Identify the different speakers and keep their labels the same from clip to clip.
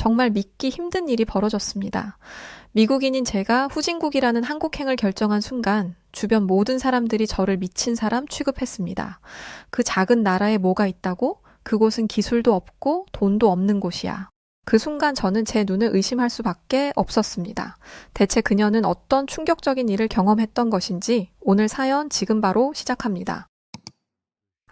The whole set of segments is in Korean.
Speaker 1: 정말 믿기 힘든 일이 벌어졌습니다. 미국인인 제가 후진국이라는 한국행을 결정한 순간 주변 모든 사람들이 저를 미친 사람 취급했습니다. 그 작은 나라에 뭐가 있다고? 그곳은 기술도 없고 돈도 없는 곳이야. 그 순간 저는 제 눈을 의심할 수밖에 없었습니다. 대체 그녀는 어떤 충격적인 일을 경험했던 것인지 오늘 사연 지금 바로 시작합니다.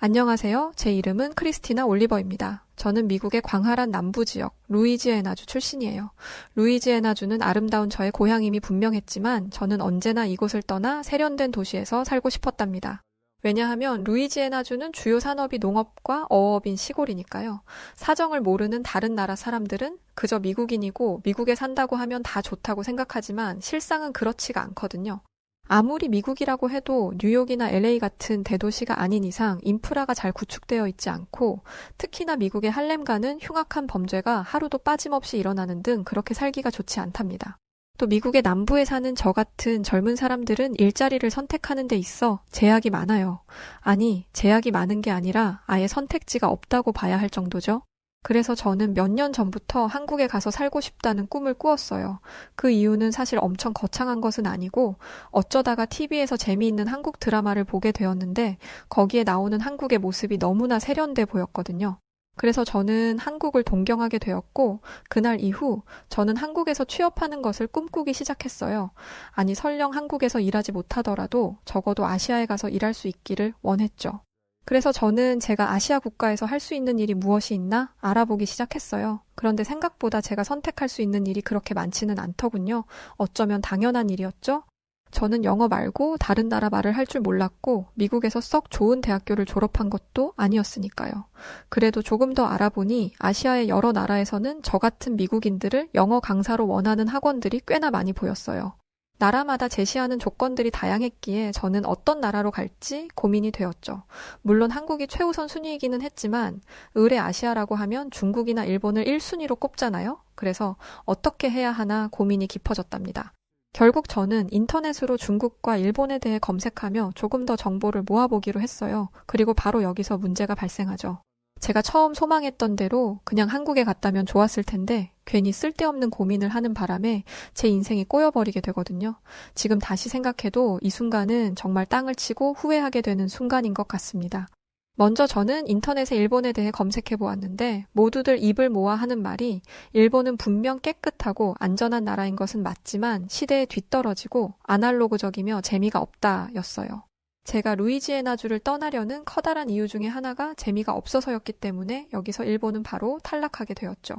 Speaker 1: 안녕하세요. 제 이름은 크리스티나 올리버입니다. 저는 미국의 광활한 남부 지역 루이지애나주 출신이에요. 루이지애나주는 아름다운 저의 고향임이 분명했지만 저는 언제나 이곳을 떠나 세련된 도시에서 살고 싶었답니다. 왜냐하면 루이지애나주는 주요 산업이 농업과 어업인 시골이니까요. 사정을 모르는 다른 나라 사람들은 그저 미국인이고 미국에 산다고 하면 다 좋다고 생각하지만 실상은 그렇지가 않거든요. 아무리 미국이라고 해도 뉴욕이나 LA 같은 대도시가 아닌 이상 인프라가 잘 구축되어 있지 않고 특히나 미국의 할렘가는 흉악한 범죄가 하루도 빠짐없이 일어나는 등 그렇게 살기가 좋지 않답니다. 또 미국의 남부에 사는 저 같은 젊은 사람들은 일자리를 선택하는 데 있어 제약이 많아요. 아니, 제약이 많은 게 아니라 아예 선택지가 없다고 봐야 할 정도죠. 그래서 저는 몇 년 전부터 한국에 가서 살고 싶다는 꿈을 꾸었어요. 그 이유는 사실 엄청 거창한 것은 아니고 어쩌다가 TV에서 재미있는 한국 드라마를 보게 되었는데 거기에 나오는 한국의 모습이 너무나 세련돼 보였거든요. 그래서 저는 한국을 동경하게 되었고 그날 이후 저는 한국에서 취업하는 것을 꿈꾸기 시작했어요. 아니 설령 한국에서 일하지 못하더라도 적어도 아시아에 가서 일할 수 있기를 원했죠. 그래서 저는 제가 아시아 국가에서 할 수 있는 일이 무엇이 있나 알아보기 시작했어요. 그런데 생각보다 제가 선택할 수 있는 일이 그렇게 많지는 않더군요. 어쩌면 당연한 일이었죠? 저는 영어 말고 다른 나라 말을 할 줄 몰랐고 미국에서 썩 좋은 대학교를 졸업한 것도 아니었으니까요. 그래도 조금 더 알아보니 아시아의 여러 나라에서는 저 같은 미국인들을 영어 강사로 원하는 학원들이 꽤나 많이 보였어요. 나라마다 제시하는 조건들이 다양했기에 저는 어떤 나라로 갈지 고민이 되었죠. 물론 한국이 최우선 순위이기는 했지만 을의 아시아라고 하면 중국이나 일본을 1순위로 꼽잖아요. 그래서 어떻게 해야 하나 고민이 깊어졌답니다. 결국 저는 인터넷으로 중국과 일본에 대해 검색하며 조금 더 정보를 모아보기로 했어요. 그리고 바로 여기서 문제가 발생하죠. 제가 처음 소망했던 대로 그냥 한국에 갔다면 좋았을 텐데 괜히 쓸데없는 고민을 하는 바람에 제 인생이 꼬여버리게 되거든요. 지금 다시 생각해도 이 순간은 정말 땅을 치고 후회하게 되는 순간인 것 같습니다. 먼저 저는 인터넷에 일본에 대해 검색해 보았는데 모두들 입을 모아 하는 말이 일본은 분명 깨끗하고 안전한 나라인 것은 맞지만 시대에 뒤떨어지고 아날로그적이며 재미가 없다 였어요. 제가 루이지애나주를 떠나려는 커다란 이유 중에 하나가 재미가 없어서였기 때문에 여기서 일본은 바로 탈락하게 되었죠.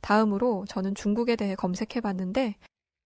Speaker 1: 다음으로 저는 중국에 대해 검색해봤는데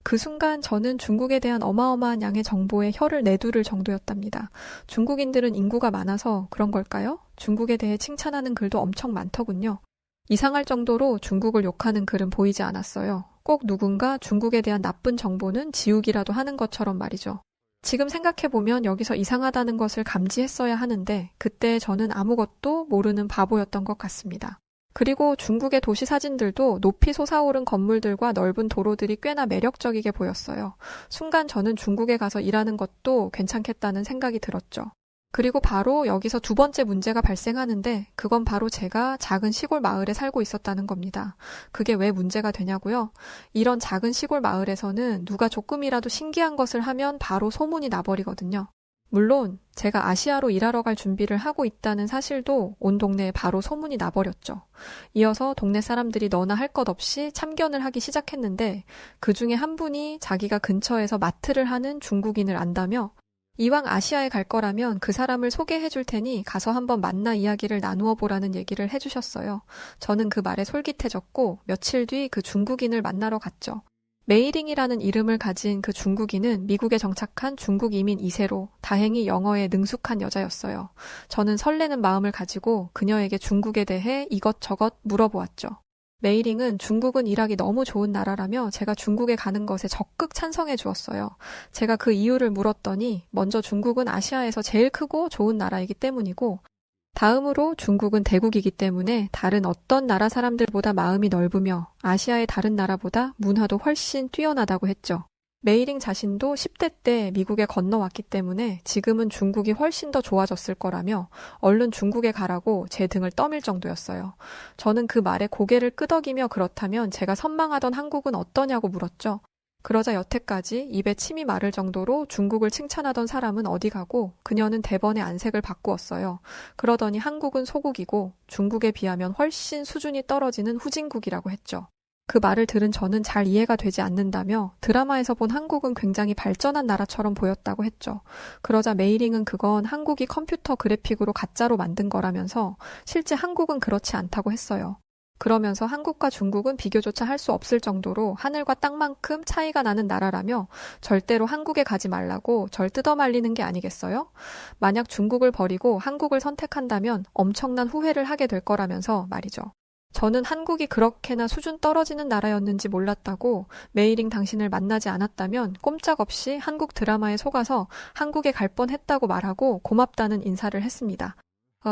Speaker 1: 그 순간 저는 중국에 대한 어마어마한 양의 정보에 혀를 내두를 정도였답니다. 중국인들은 인구가 많아서 그런 걸까요? 중국에 대해 칭찬하는 글도 엄청 많더군요. 이상할 정도로 중국을 욕하는 글은 보이지 않았어요. 꼭 누군가 중국에 대한 나쁜 정보는 지우기라도 하는 것처럼 말이죠. 지금 생각해보면 여기서 이상하다는 것을 감지했어야 하는데 그때 저는 아무것도 모르는 바보였던 것 같습니다. 그리고 중국의 도시 사진들도 높이 솟아오른 건물들과 넓은 도로들이 꽤나 매력적이게 보였어요. 순간 저는 중국에 가서 일하는 것도 괜찮겠다는 생각이 들었죠. 그리고 바로 여기서 두 번째 문제가 발생하는데 그건 바로 제가 작은 시골 마을에 살고 있었다는 겁니다. 그게 왜 문제가 되냐고요? 이런 작은 시골 마을에서는 누가 조금이라도 신기한 것을 하면 바로 소문이 나버리거든요. 물론 제가 아시아로 일하러 갈 준비를 하고 있다는 사실도 온 동네에 바로 소문이 나버렸죠. 이어서 동네 사람들이 너나 할 것 없이 참견을 하기 시작했는데 그 중에 한 분이 자기가 근처에서 마트를 하는 중국인을 안다며 이왕 아시아에 갈 거라면 그 사람을 소개해 줄 테니 가서 한번 만나 이야기를 나누어 보라는 얘기를 해주셨어요. 저는 그 말에 솔깃해졌고 며칠 뒤 그 중국인을 만나러 갔죠. 메이링이라는 이름을 가진 그 중국인은 미국에 정착한 중국 이민 2세로 다행히 영어에 능숙한 여자였어요. 저는 설레는 마음을 가지고 그녀에게 중국에 대해 이것저것 물어보았죠. 메이링은 중국은 일하기 너무 좋은 나라라며 제가 중국에 가는 것에 적극 찬성해 주었어요. 제가 그 이유를 물었더니 먼저 중국은 아시아에서 제일 크고 좋은 나라이기 때문이고 다음으로 중국은 대국이기 때문에 다른 어떤 나라 사람들보다 마음이 넓으며 아시아의 다른 나라보다 문화도 훨씬 뛰어나다고 했죠. 메이링 자신도 10대 때 미국에 건너왔기 때문에 지금은 중국이 훨씬 더 좋아졌을 거라며 얼른 중국에 가라고 제 등을 떠밀 정도였어요. 저는 그 말에 고개를 끄덕이며 그렇다면 제가 선망하던 한국은 어떠냐고 물었죠. 그러자 여태까지 입에 침이 마를 정도로 중국을 칭찬하던 사람은 어디 가고 그녀는 대번에 안색을 바꾸었어요. 그러더니 한국은 소국이고 중국에 비하면 훨씬 수준이 떨어지는 후진국이라고 했죠. 그 말을 들은 저는 잘 이해가 되지 않는다며 드라마에서 본 한국은 굉장히 발전한 나라처럼 보였다고 했죠. 그러자 메이링은 그건 한국이 컴퓨터 그래픽으로 가짜로 만든 거라면서 실제 한국은 그렇지 않다고 했어요. 그러면서 한국과 중국은 비교조차 할 수 없을 정도로 하늘과 땅만큼 차이가 나는 나라라며 절대로 한국에 가지 말라고 절 뜯어말리는 게 아니겠어요? 만약 중국을 버리고 한국을 선택한다면 엄청난 후회를 하게 될 거라면서 말이죠. 저는 한국이 그렇게나 수준 떨어지는 나라였는지 몰랐다고 메이링 당신을 만나지 않았다면 꼼짝없이 한국 드라마에 속아서 한국에 갈 뻔했다고 말하고 고맙다는 인사를 했습니다.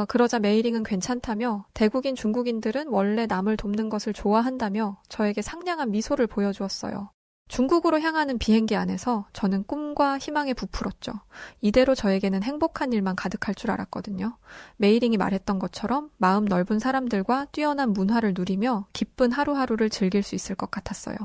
Speaker 1: 그러자 메이링은 괜찮다며 대국인 중국인들은 원래 남을 돕는 것을 좋아한다며 저에게 상냥한 미소를 보여주었어요. 중국으로 향하는 비행기 안에서 저는 꿈과 희망에 부풀었죠. 이대로 저에게는 행복한 일만 가득할 줄 알았거든요. 메이링이 말했던 것처럼 마음 넓은 사람들과 뛰어난 문화를 누리며 기쁜 하루하루를 즐길 수 있을 것 같았어요.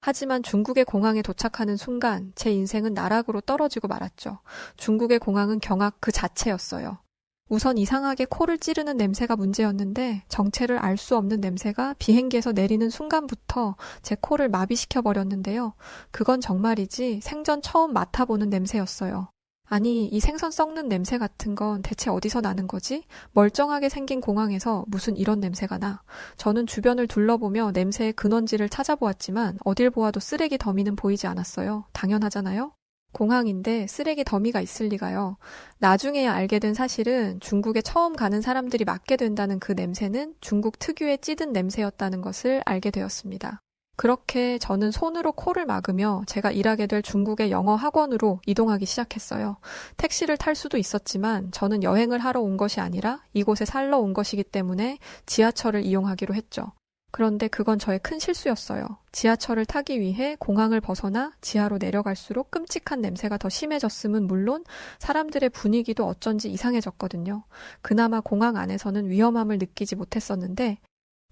Speaker 1: 하지만 중국의 공항에 도착하는 순간 제 인생은 나락으로 떨어지고 말았죠. 중국의 공항은 경악 그 자체였어요. 우선 이상하게 코를 찌르는 냄새가 문제였는데 정체를 알 수 없는 냄새가 비행기에서 내리는 순간부터 제 코를 마비시켜 버렸는데요. 그건 정말이지 생전 처음 맡아보는 냄새였어요. 아니, 이 생선 썩는 냄새 같은 건 대체 어디서 나는 거지? 멀쩡하게 생긴 공항에서 무슨 이런 냄새가 나? 저는 주변을 둘러보며 냄새의 근원지를 찾아보았지만 어딜 보아도 쓰레기 더미는 보이지 않았어요. 당연하잖아요? 공항인데 쓰레기 더미가 있을 리가요. 나중에야 알게 된 사실은 중국에 처음 가는 사람들이 맡게 된다는 그 냄새는 중국 특유의 찌든 냄새였다는 것을 알게 되었습니다. 그렇게 저는 손으로 코를 막으며 제가 일하게 될 중국의 영어 학원으로 이동하기 시작했어요. 택시를 탈 수도 있었지만 저는 여행을 하러 온 것이 아니라 이곳에 살러 온 것이기 때문에 지하철을 이용하기로 했죠. 그런데 그건 저의 큰 실수였어요. 지하철을 타기 위해 공항을 벗어나 지하로 내려갈수록 끔찍한 냄새가 더 심해졌음은 물론 사람들의 분위기도 어쩐지 이상해졌거든요. 그나마 공항 안에서는 위험함을 느끼지 못했었는데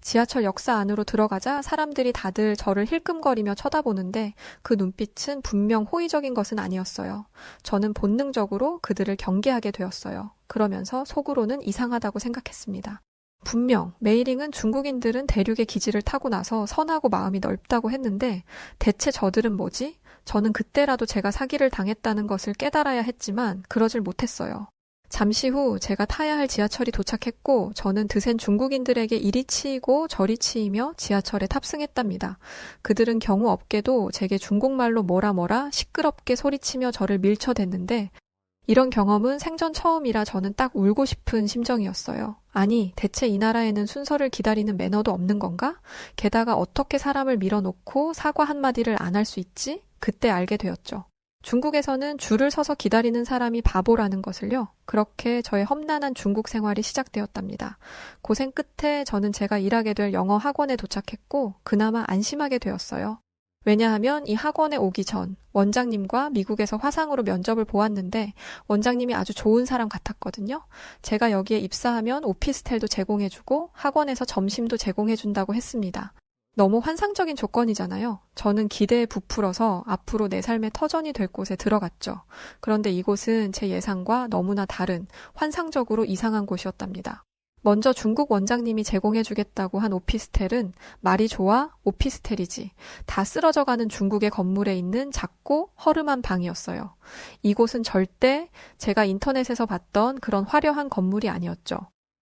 Speaker 1: 지하철 역사 안으로 들어가자 사람들이 다들 저를 힐끔거리며 쳐다보는데 그 눈빛은 분명 호의적인 것은 아니었어요. 저는 본능적으로 그들을 경계하게 되었어요. 그러면서 속으로는 이상하다고 생각했습니다. 분명 메이링은 중국인들은 대륙의 기지를 타고 나서 선하고 마음이 넓다고 했는데 대체 저들은 뭐지? 저는 그때라도 제가 사기를 당했다는 것을 깨달아야 했지만 그러질 못했어요. 잠시 후 제가 타야 할 지하철이 도착했고 저는 드센 중국인들에게 이리 치이고 저리 치이며 지하철에 탑승했답니다. 그들은 경우 없게도 제게 중국말로 뭐라 시끄럽게 소리치며 저를 밀쳐댔는데 이런 경험은 생전 처음이라 저는 딱 울고 싶은 심정이었어요. 아니, 대체 이 나라에는 순서를 기다리는 매너도 없는 건가? 게다가 어떻게 사람을 밀어놓고 사과 한마디를 안 할 수 있지? 그때 알게 되었죠. 중국에서는 줄을 서서 기다리는 사람이 바보라는 것을요. 그렇게 저의 험난한 중국 생활이 시작되었답니다. 고생 끝에 저는 제가 일하게 될 영어 학원에 도착했고 그나마 안심하게 되었어요. 왜냐하면 이 학원에 오기 전 원장님과 미국에서 화상으로 면접을 보았는데 원장님이 아주 좋은 사람 같았거든요. 제가 여기에 입사하면 오피스텔도 제공해주고 학원에서 점심도 제공해준다고 했습니다. 너무 환상적인 조건이잖아요. 저는 기대에 부풀어서 앞으로 내 삶의 터전이 될 곳에 들어갔죠. 그런데 이곳은 제 예상과 너무나 다른 환상적으로 이상한 곳이었답니다. 먼저 중국 원장님이 제공해주겠다고 한 오피스텔은 말이 좋아 오피스텔이지 다 쓰러져가는 중국의 건물에 있는 작고 허름한 방이었어요. 이곳은 절대 제가 인터넷에서 봤던 그런 화려한 건물이 아니었죠.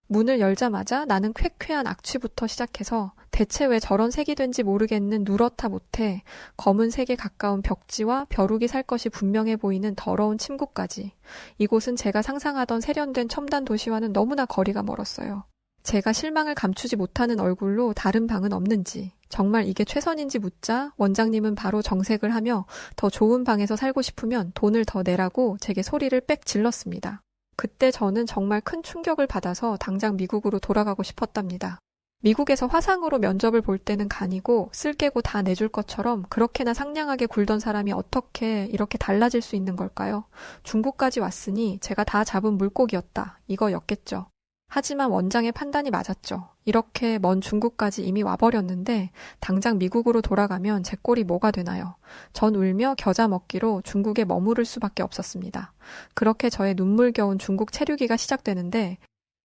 Speaker 1: 문을 열자마자 나는 쾌쾌한 악취부터 시작해서 대체 왜 저런 색이 된지 모르겠는 누렇다 못해 검은색에 가까운 벽지와 벼룩이 살 것이 분명해 보이는 더러운 침구까지. 이곳은 제가 상상하던 세련된 첨단 도시와는 너무나 거리가 멀었어요. 제가 실망을 감추지 못하는 얼굴로 다른 방은 없는지, 정말 이게 최선인지 묻자 원장님은 바로 정색을 하며 더 좋은 방에서 살고 싶으면 돈을 더 내라고 제게 소리를 빽 질렀습니다. 그때 저는 정말 큰 충격을 받아서 당장 미국으로 돌아가고 싶었답니다. 미국에서 화상으로 면접을 볼 때는 간이고 쓸 개고 다 내줄 것처럼 그렇게나 상냥하게 굴던 사람이 어떻게 이렇게 달라질 수 있는 걸까요? 중국까지 왔으니 제가 다 잡은 물고기였다. 이거였겠죠. 하지만 원장의 판단이 맞았죠. 이렇게 먼 중국까지 이미 와버렸는데 당장 미국으로 돌아가면 제 꼴이 뭐가 되나요? 전 울며 겨자 먹기로 중국에 머무를 수밖에 없었습니다. 그렇게 저의 눈물겨운 중국 체류기가 시작되는데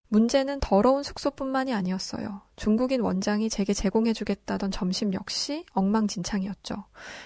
Speaker 1: 문제는 더러운 숙소뿐만이 아니었어요. 중국인 원장이 제게 제공해주겠다던 점심 역시 엉망진창이었죠.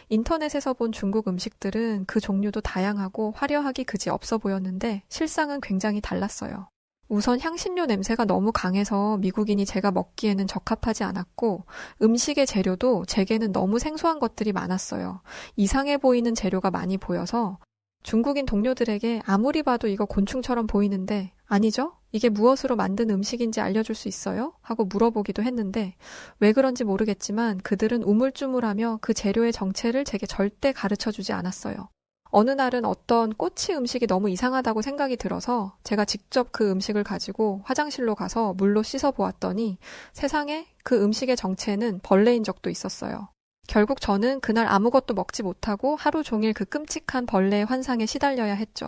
Speaker 1: 인터넷에서 본 중국 음식들은 그 종류도 다양하고 화려하기 그지 없어 보였는데 실상은 굉장히 달랐어요. 우선 향신료 냄새가 너무 강해서 미국인이 제가 먹기에는 적합하지 않았고 음식의 재료도 제게는 너무 생소한 것들이 많았어요. 이상해 보이는 재료가 많이 보여서 중국인 동료들에게 아무리 봐도 이거 곤충처럼 보이는데 아니죠? 이게 무엇으로 만든 음식인지 알려줄 수 있어요? 하고 물어보기도 했는데 왜 그런지 모르겠지만 그들은 우물쭈물하며 그 재료의 정체를 제게 절대 가르쳐주지 않았어요. 어느 날은 어떤 꼬치 음식이 너무 이상하다고 생각이 들어서 제가 직접 그 음식을 가지고 화장실로 가서 물로 씻어 보았더니 세상에 그 음식의 정체는 벌레인 적도 있었어요. 결국 저는 그날 아무것도 먹지 못하고 하루 종일 그 끔찍한 벌레의 환상에 시달려야 했죠.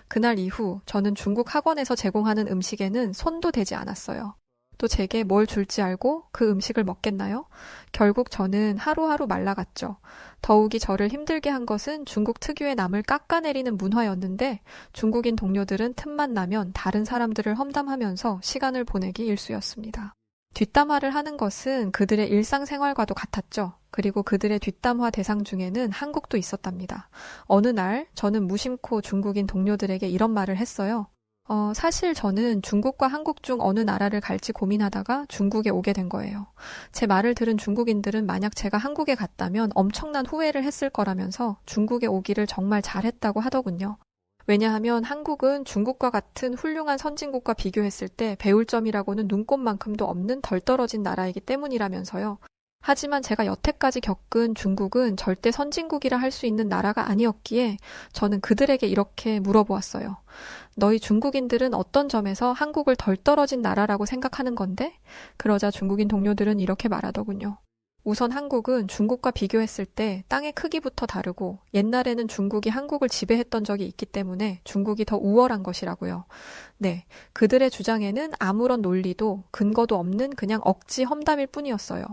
Speaker 1: 그날 이후 저는 중국 학원에서 제공하는 음식에는 손도 대지 않았어요. 또 제게 뭘 줄지 알고 그 음식을 먹겠나요? 결국 저는 하루하루 말라갔죠. 더욱이 저를 힘들게 한 것은 중국 특유의 남을 깎아내리는 문화였는데 중국인 동료들은 틈만 나면 다른 사람들을 험담하면서 시간을 보내기 일쑤였습니다. 뒷담화를 하는 것은 그들의 일상생활과도 같았죠. 그리고 그들의 뒷담화 대상 중에는 한국도 있었답니다. 어느 날 저는 무심코 중국인 동료들에게 이런 말을 했어요. 사실 저는 중국과 한국 중 어느 나라를 갈지 고민하다가 중국에 오게 된 거예요. 제 말을 들은 중국인들은 만약 제가 한국에 갔다면 엄청난 후회를 했을 거라면서 중국에 오기를 정말 잘했다고 하더군요. 왜냐하면 한국은 중국과 같은 훌륭한 선진국과 비교했을 때 배울 점이라고는 눈꼽만큼도 없는 덜 떨어진 나라이기 때문이라면서요. 하지만 제가 여태까지 겪은 중국은 절대 선진국이라 할 수 있는 나라가 아니었기에 저는 그들에게 이렇게 물어보았어요. 너희 중국인들은 어떤 점에서 한국을 덜 떨어진 나라라고 생각하는 건데? 그러자 중국인 동료들은 이렇게 말하더군요. 우선 한국은 중국과 비교했을 때 땅의 크기부터 다르고 옛날에는 중국이 한국을 지배했던 적이 있기 때문에 중국이 더 우월한 것이라고요. 네, 그들의 주장에는 아무런 논리도 근거도 없는 그냥 억지 험담일 뿐이었어요.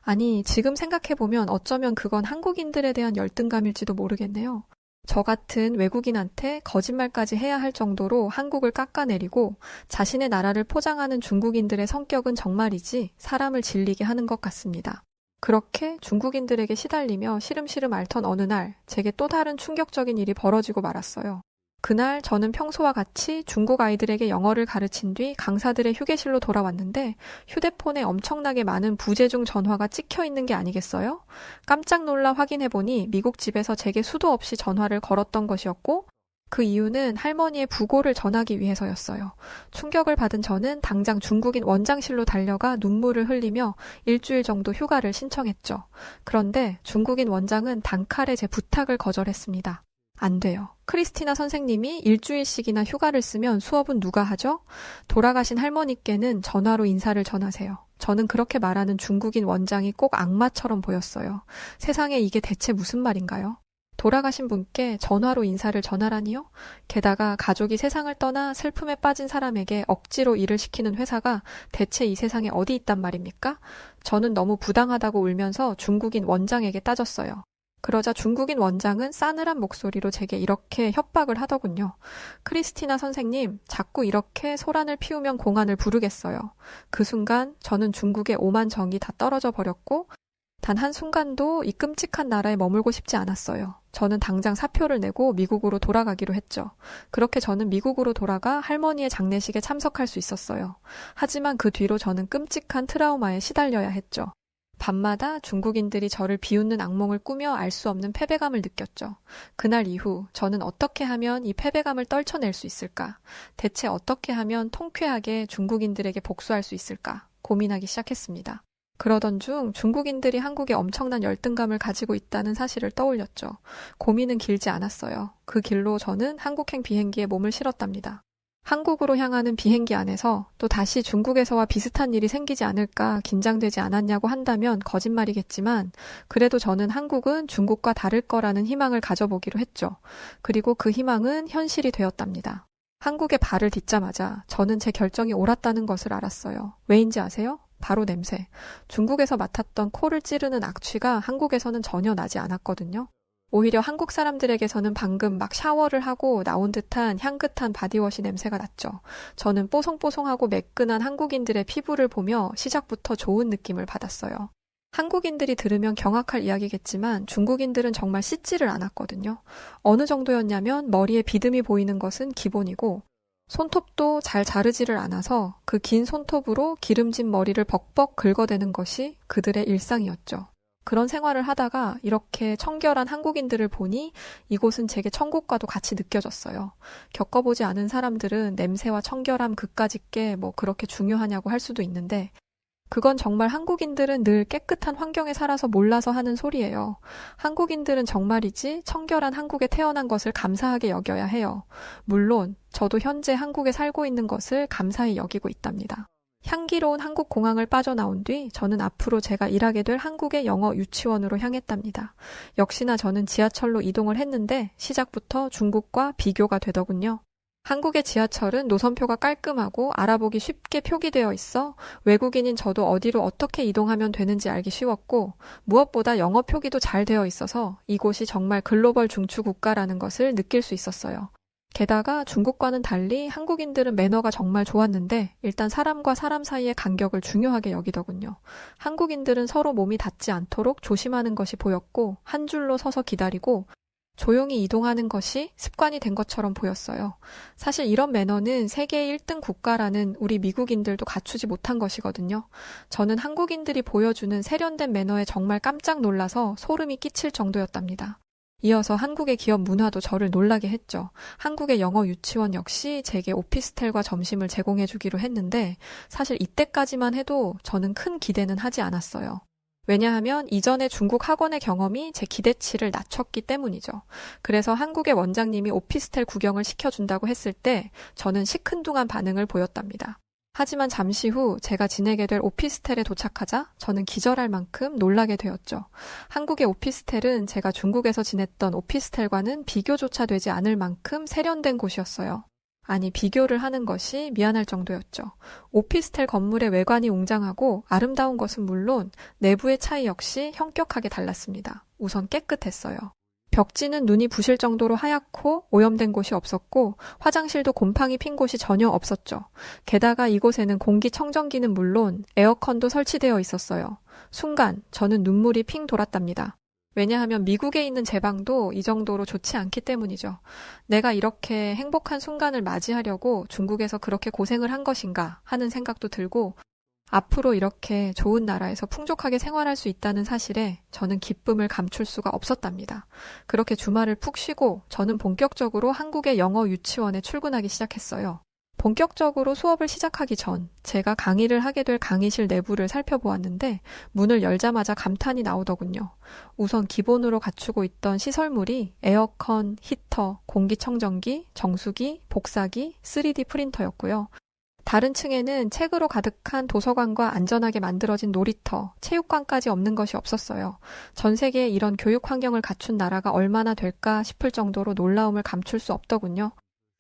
Speaker 1: 아니, 지금 생각해보면 어쩌면 그건 한국인들에 대한 열등감일지도 모르겠네요. 저 같은 외국인한테 거짓말까지 해야 할 정도로 한국을 깎아내리고 자신의 나라를 포장하는 중국인들의 성격은 정말이지 사람을 질리게 하는 것 같습니다. 그렇게 중국인들에게 시달리며 시름시름 앓던 어느 날 제게 또 다른 충격적인 일이 벌어지고 말았어요. 그날 저는 평소와 같이 중국 아이들에게 영어를 가르친 뒤 강사들의 휴게실로 돌아왔는데 휴대폰에 엄청나게 많은 부재중 전화가 찍혀 있는 게 아니겠어요? 깜짝 놀라 확인해보니 미국 집에서 제게 수도 없이 전화를 걸었던 것이었고 그 이유는 할머니의 부고를 전하기 위해서였어요. 충격을 받은 저는 당장 중국인 원장실로 달려가 눈물을 흘리며 일주일 정도 휴가를 신청했죠. 그런데 중국인 원장은 단칼에 제 부탁을 거절했습니다. 안 돼요. 크리스티나 선생님이 일주일씩이나 휴가를 쓰면 수업은 누가 하죠? 돌아가신 할머니께는 전화로 인사를 전하세요. 저는 그렇게 말하는 중국인 원장이 꼭 악마처럼 보였어요. 세상에 이게 대체 무슨 말인가요? 돌아가신 분께 전화로 인사를 전하라니요? 게다가 가족이 세상을 떠나 슬픔에 빠진 사람에게 억지로 일을 시키는 회사가 대체 이 세상에 어디 있단 말입니까? 저는 너무 부당하다고 울면서 중국인 원장에게 따졌어요. 그러자 중국인 원장은 싸늘한 목소리로 제게 이렇게 협박을 하더군요. 크리스티나 선생님, 자꾸 이렇게 소란을 피우면 공안을 부르겠어요. 그 순간 저는 중국의 오만 정이 다 떨어져 버렸고 단 한순간도 이 끔찍한 나라에 머물고 싶지 않았어요. 저는 당장 사표를 내고 미국으로 돌아가기로 했죠. 그렇게 저는 미국으로 돌아가 할머니의 장례식에 참석할 수 있었어요. 하지만 그 뒤로 저는 끔찍한 트라우마에 시달려야 했죠. 밤마다 중국인들이 저를 비웃는 악몽을 꾸며 알 수 없는 패배감을 느꼈죠. 그날 이후 저는 어떻게 하면 이 패배감을 떨쳐낼 수 있을까? 대체 어떻게 하면 통쾌하게 중국인들에게 복수할 수 있을까? 고민하기 시작했습니다. 그러던 중 중국인들이 한국에 엄청난 열등감을 가지고 있다는 사실을 떠올렸죠. 고민은 길지 않았어요. 그 길로 저는 한국행 비행기에 몸을 실었답니다. 한국으로 향하는 비행기 안에서 또 다시 중국에서와 비슷한 일이 생기지 않을까 긴장되지 않았냐고 한다면 거짓말이겠지만 그래도 저는 한국은 중국과 다를 거라는 희망을 가져보기로 했죠. 그리고 그 희망은 현실이 되었답니다. 한국에 발을 딛자마자 저는 제 결정이 옳았다는 것을 알았어요. 왜인지 아세요? 바로 냄새. 중국에서 맡았던 코를 찌르는 악취가 한국에서는 전혀 나지 않았거든요. 오히려 한국 사람들에게서는 방금 막 샤워를 하고 나온 듯한 향긋한 바디워시 냄새가 났죠. 저는 뽀송뽀송하고 매끈한 한국인들의 피부를 보며 시작부터 좋은 느낌을 받았어요. 한국인들이 들으면 경악할 이야기겠지만 중국인들은 정말 씻지를 않았거든요. 어느 정도였냐면 머리에 비듬이 보이는 것은 기본이고 손톱도 잘 자르지를 않아서 그 긴 손톱으로 기름진 머리를 벅벅 긁어대는 것이 그들의 일상이었죠. 그런 생활을 하다가 이렇게 청결한 한국인들을 보니 이곳은 제게 천국과도 같이 느껴졌어요. 겪어보지 않은 사람들은 냄새와 청결함 그까짓 게 뭐 그렇게 중요하냐고 할 수도 있는데 그건 정말 한국인들은 늘 깨끗한 환경에 살아서 몰라서 하는 소리예요. 한국인들은 정말이지 청결한 한국에 태어난 것을 감사하게 여겨야 해요. 물론 저도 현재 한국에 살고 있는 것을 감사히 여기고 있답니다. 향기로운 한국 공항을 빠져나온 뒤 저는 앞으로 제가 일하게 될 한국의 영어 유치원으로 향했답니다. 역시나 저는 지하철로 이동을 했는데 시작부터 중국과 비교가 되더군요. 한국의 지하철은 노선표가 깔끔하고 알아보기 쉽게 표기되어 있어 외국인인 저도 어디로 어떻게 이동하면 되는지 알기 쉬웠고 무엇보다 영어 표기도 잘 되어 있어서 이곳이 정말 글로벌 중추 국가라는 것을 느낄 수 있었어요. 게다가 중국과는 달리 한국인들은 매너가 정말 좋았는데 일단 사람과 사람 사이의 간격을 중요하게 여기더군요. 한국인들은 서로 몸이 닿지 않도록 조심하는 것이 보였고 한 줄로 서서 기다리고 조용히 이동하는 것이 습관이 된 것처럼 보였어요. 사실 이런 매너는 세계 1등 국가라는 우리 미국인들도 갖추지 못한 것이거든요. 저는 한국인들이 보여주는 세련된 매너에 정말 깜짝 놀라서 소름이 끼칠 정도였답니다. 이어서 한국의 기업 문화도 저를 놀라게 했죠. 한국의 영어 유치원 역시 제게 오피스텔과 점심을 제공해 주기로 했는데 사실 이때까지만 해도 저는 큰 기대는 하지 않았어요. 왜냐하면 이전에 중국 학원의 경험이 제 기대치를 낮췄기 때문이죠. 그래서 한국의 원장님이 오피스텔 구경을 시켜준다고 했을 때 저는 시큰둥한 반응을 보였답니다. 하지만 잠시 후 제가 지내게 될 오피스텔에 도착하자 저는 기절할 만큼 놀라게 되었죠. 한국의 오피스텔은 제가 중국에서 지냈던 오피스텔과는 비교조차 되지 않을 만큼 세련된 곳이었어요. 아니, 비교를 하는 것이 미안할 정도였죠. 오피스텔 건물의 외관이 웅장하고 아름다운 것은 물론 내부의 차이 역시 현격하게 달랐습니다. 우선 깨끗했어요. 벽지는 눈이 부실 정도로 하얗고 오염된 곳이 없었고 화장실도 곰팡이 핀 곳이 전혀 없었죠. 게다가 이곳에는 공기청정기는 물론 에어컨도 설치되어 있었어요. 순간 저는 눈물이 핑 돌았답니다. 왜냐하면 미국에 있는 제 방도 이 정도로 좋지 않기 때문이죠. 내가 이렇게 행복한 순간을 맞이하려고 중국에서 그렇게 고생을 한 것인가 하는 생각도 들고 앞으로 이렇게 좋은 나라에서 풍족하게 생활할 수 있다는 사실에 저는 기쁨을 감출 수가 없었답니다. 그렇게 주말을 푹 쉬고 저는 본격적으로 한국의 영어 유치원에 출근하기 시작했어요. 본격적으로 수업을 시작하기 전 제가 강의를 하게 될 강의실 내부를 살펴보았는데 문을 열자마자 감탄이 나오더군요. 우선 기본으로 갖추고 있던 시설물이 에어컨, 히터, 공기청정기, 정수기, 복사기, 3D 프린터였고요. 다른 층에는 책으로 가득한 도서관과 안전하게 만들어진 놀이터, 체육관까지 없는 것이 없었어요. 전 세계에 이런 교육 환경을 갖춘 나라가 얼마나 될까 싶을 정도로 놀라움을 감출 수 없더군요.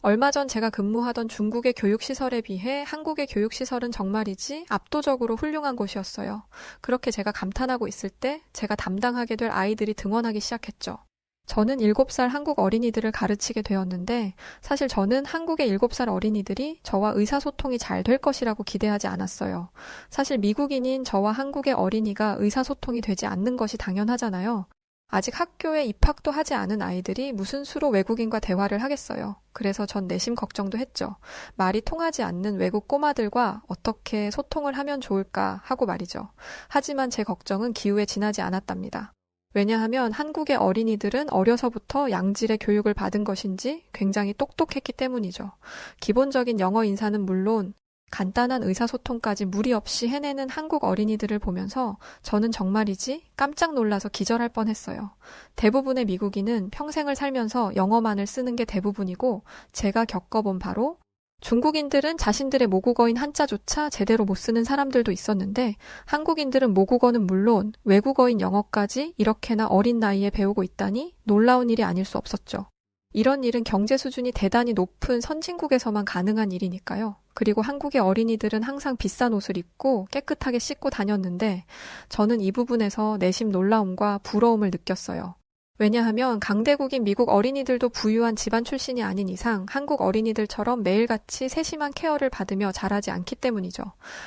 Speaker 1: 얼마 전 제가 근무하던 중국의 교육시설에 비해 한국의 교육시설은 정말이지 압도적으로 훌륭한 곳이었어요. 그렇게 제가 감탄하고 있을 때 제가 담당하게 될 아이들이 등원하기 시작했죠. 저는 7살 한국 어린이들을 가르치게 되었는데 사실 저는 한국의 7살 어린이들이 저와 의사소통이 잘 될 것이라고 기대하지 않았어요. 사실 미국인인 저와 한국의 어린이가 의사소통이 되지 않는 것이 당연하잖아요. 아직 학교에 입학도 하지 않은 아이들이 무슨 수로 외국인과 대화를 하겠어요. 그래서 전 내심 걱정도 했죠. 말이 통하지 않는 외국 꼬마들과 어떻게 소통을 하면 좋을까 하고 말이죠. 하지만 제 걱정은 기우에 지나지 않았답니다. 왜냐하면 한국의 어린이들은 어려서부터 양질의 교육을 받은 것인지 굉장히 똑똑했기 때문이죠. 기본적인 영어 인사는 물론 간단한 의사소통까지 무리 없이 해내는 한국 어린이들을 보면서 저는 정말이지 깜짝 놀라서 기절할 뻔했어요. 대부분의 미국인은 평생을 살면서 영어만을 쓰는 게 대부분이고 제가 겪어본 바로 중국인들은 자신들의 모국어인 한자조차 제대로 못 쓰는 사람들도 있었는데 한국인들은 모국어는 물론 외국어인 영어까지 이렇게나 어린 나이에 배우고 있다니 놀라운 일이 아닐 수 없었죠. 이런 일은 경제 수준이 대단히 높은 선진국에서만 가능한 일이니까요. 그리고 한국의 어린이들은 항상 비싼 옷을 입고 깨끗하게 씻고 다녔는데 저는 이 부분에서 내심 놀라움과 부러움을 느꼈어요. 왜냐하면 강대국인 미국 어린이들도 부유한 집안 출신이 아닌 이상 한국 어린이들처럼 매일같이 세심한 케어를 받으며 자라지 않기 때문이죠.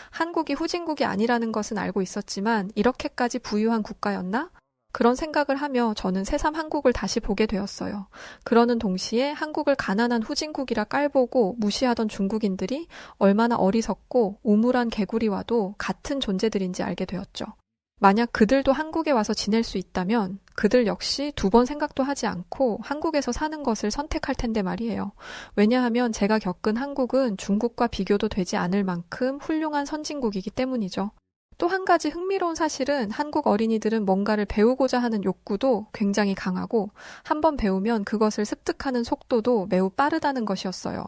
Speaker 1: 한국이 후진국이 아니라는 것은 알고 있었지만 이렇게까지 부유한 국가였나? 그런 생각을 하며 저는 새삼 한국을 다시 보게 되었어요. 그러는 동시에 한국을 가난한 후진국이라 깔보고 무시하던 중국인들이 얼마나 어리석고 우물한 개구리와도 같은 존재들인지 알게 되었죠. 만약 그들도 한국에 와서 지낼 수 있다면 그들 역시 두 번 생각도 하지 않고 한국에서 사는 것을 선택할 텐데 말이에요. 왜냐하면 제가 겪은 한국은 중국과 비교도 되지 않을 만큼 훌륭한 선진국이기 때문이죠. 또 한 가지 흥미로운 사실은 한국 어린이들은 뭔가를 배우고자 하는 욕구도 굉장히 강하고 한번 배우면 그것을 습득하는 속도도 매우 빠르다는 것이었어요.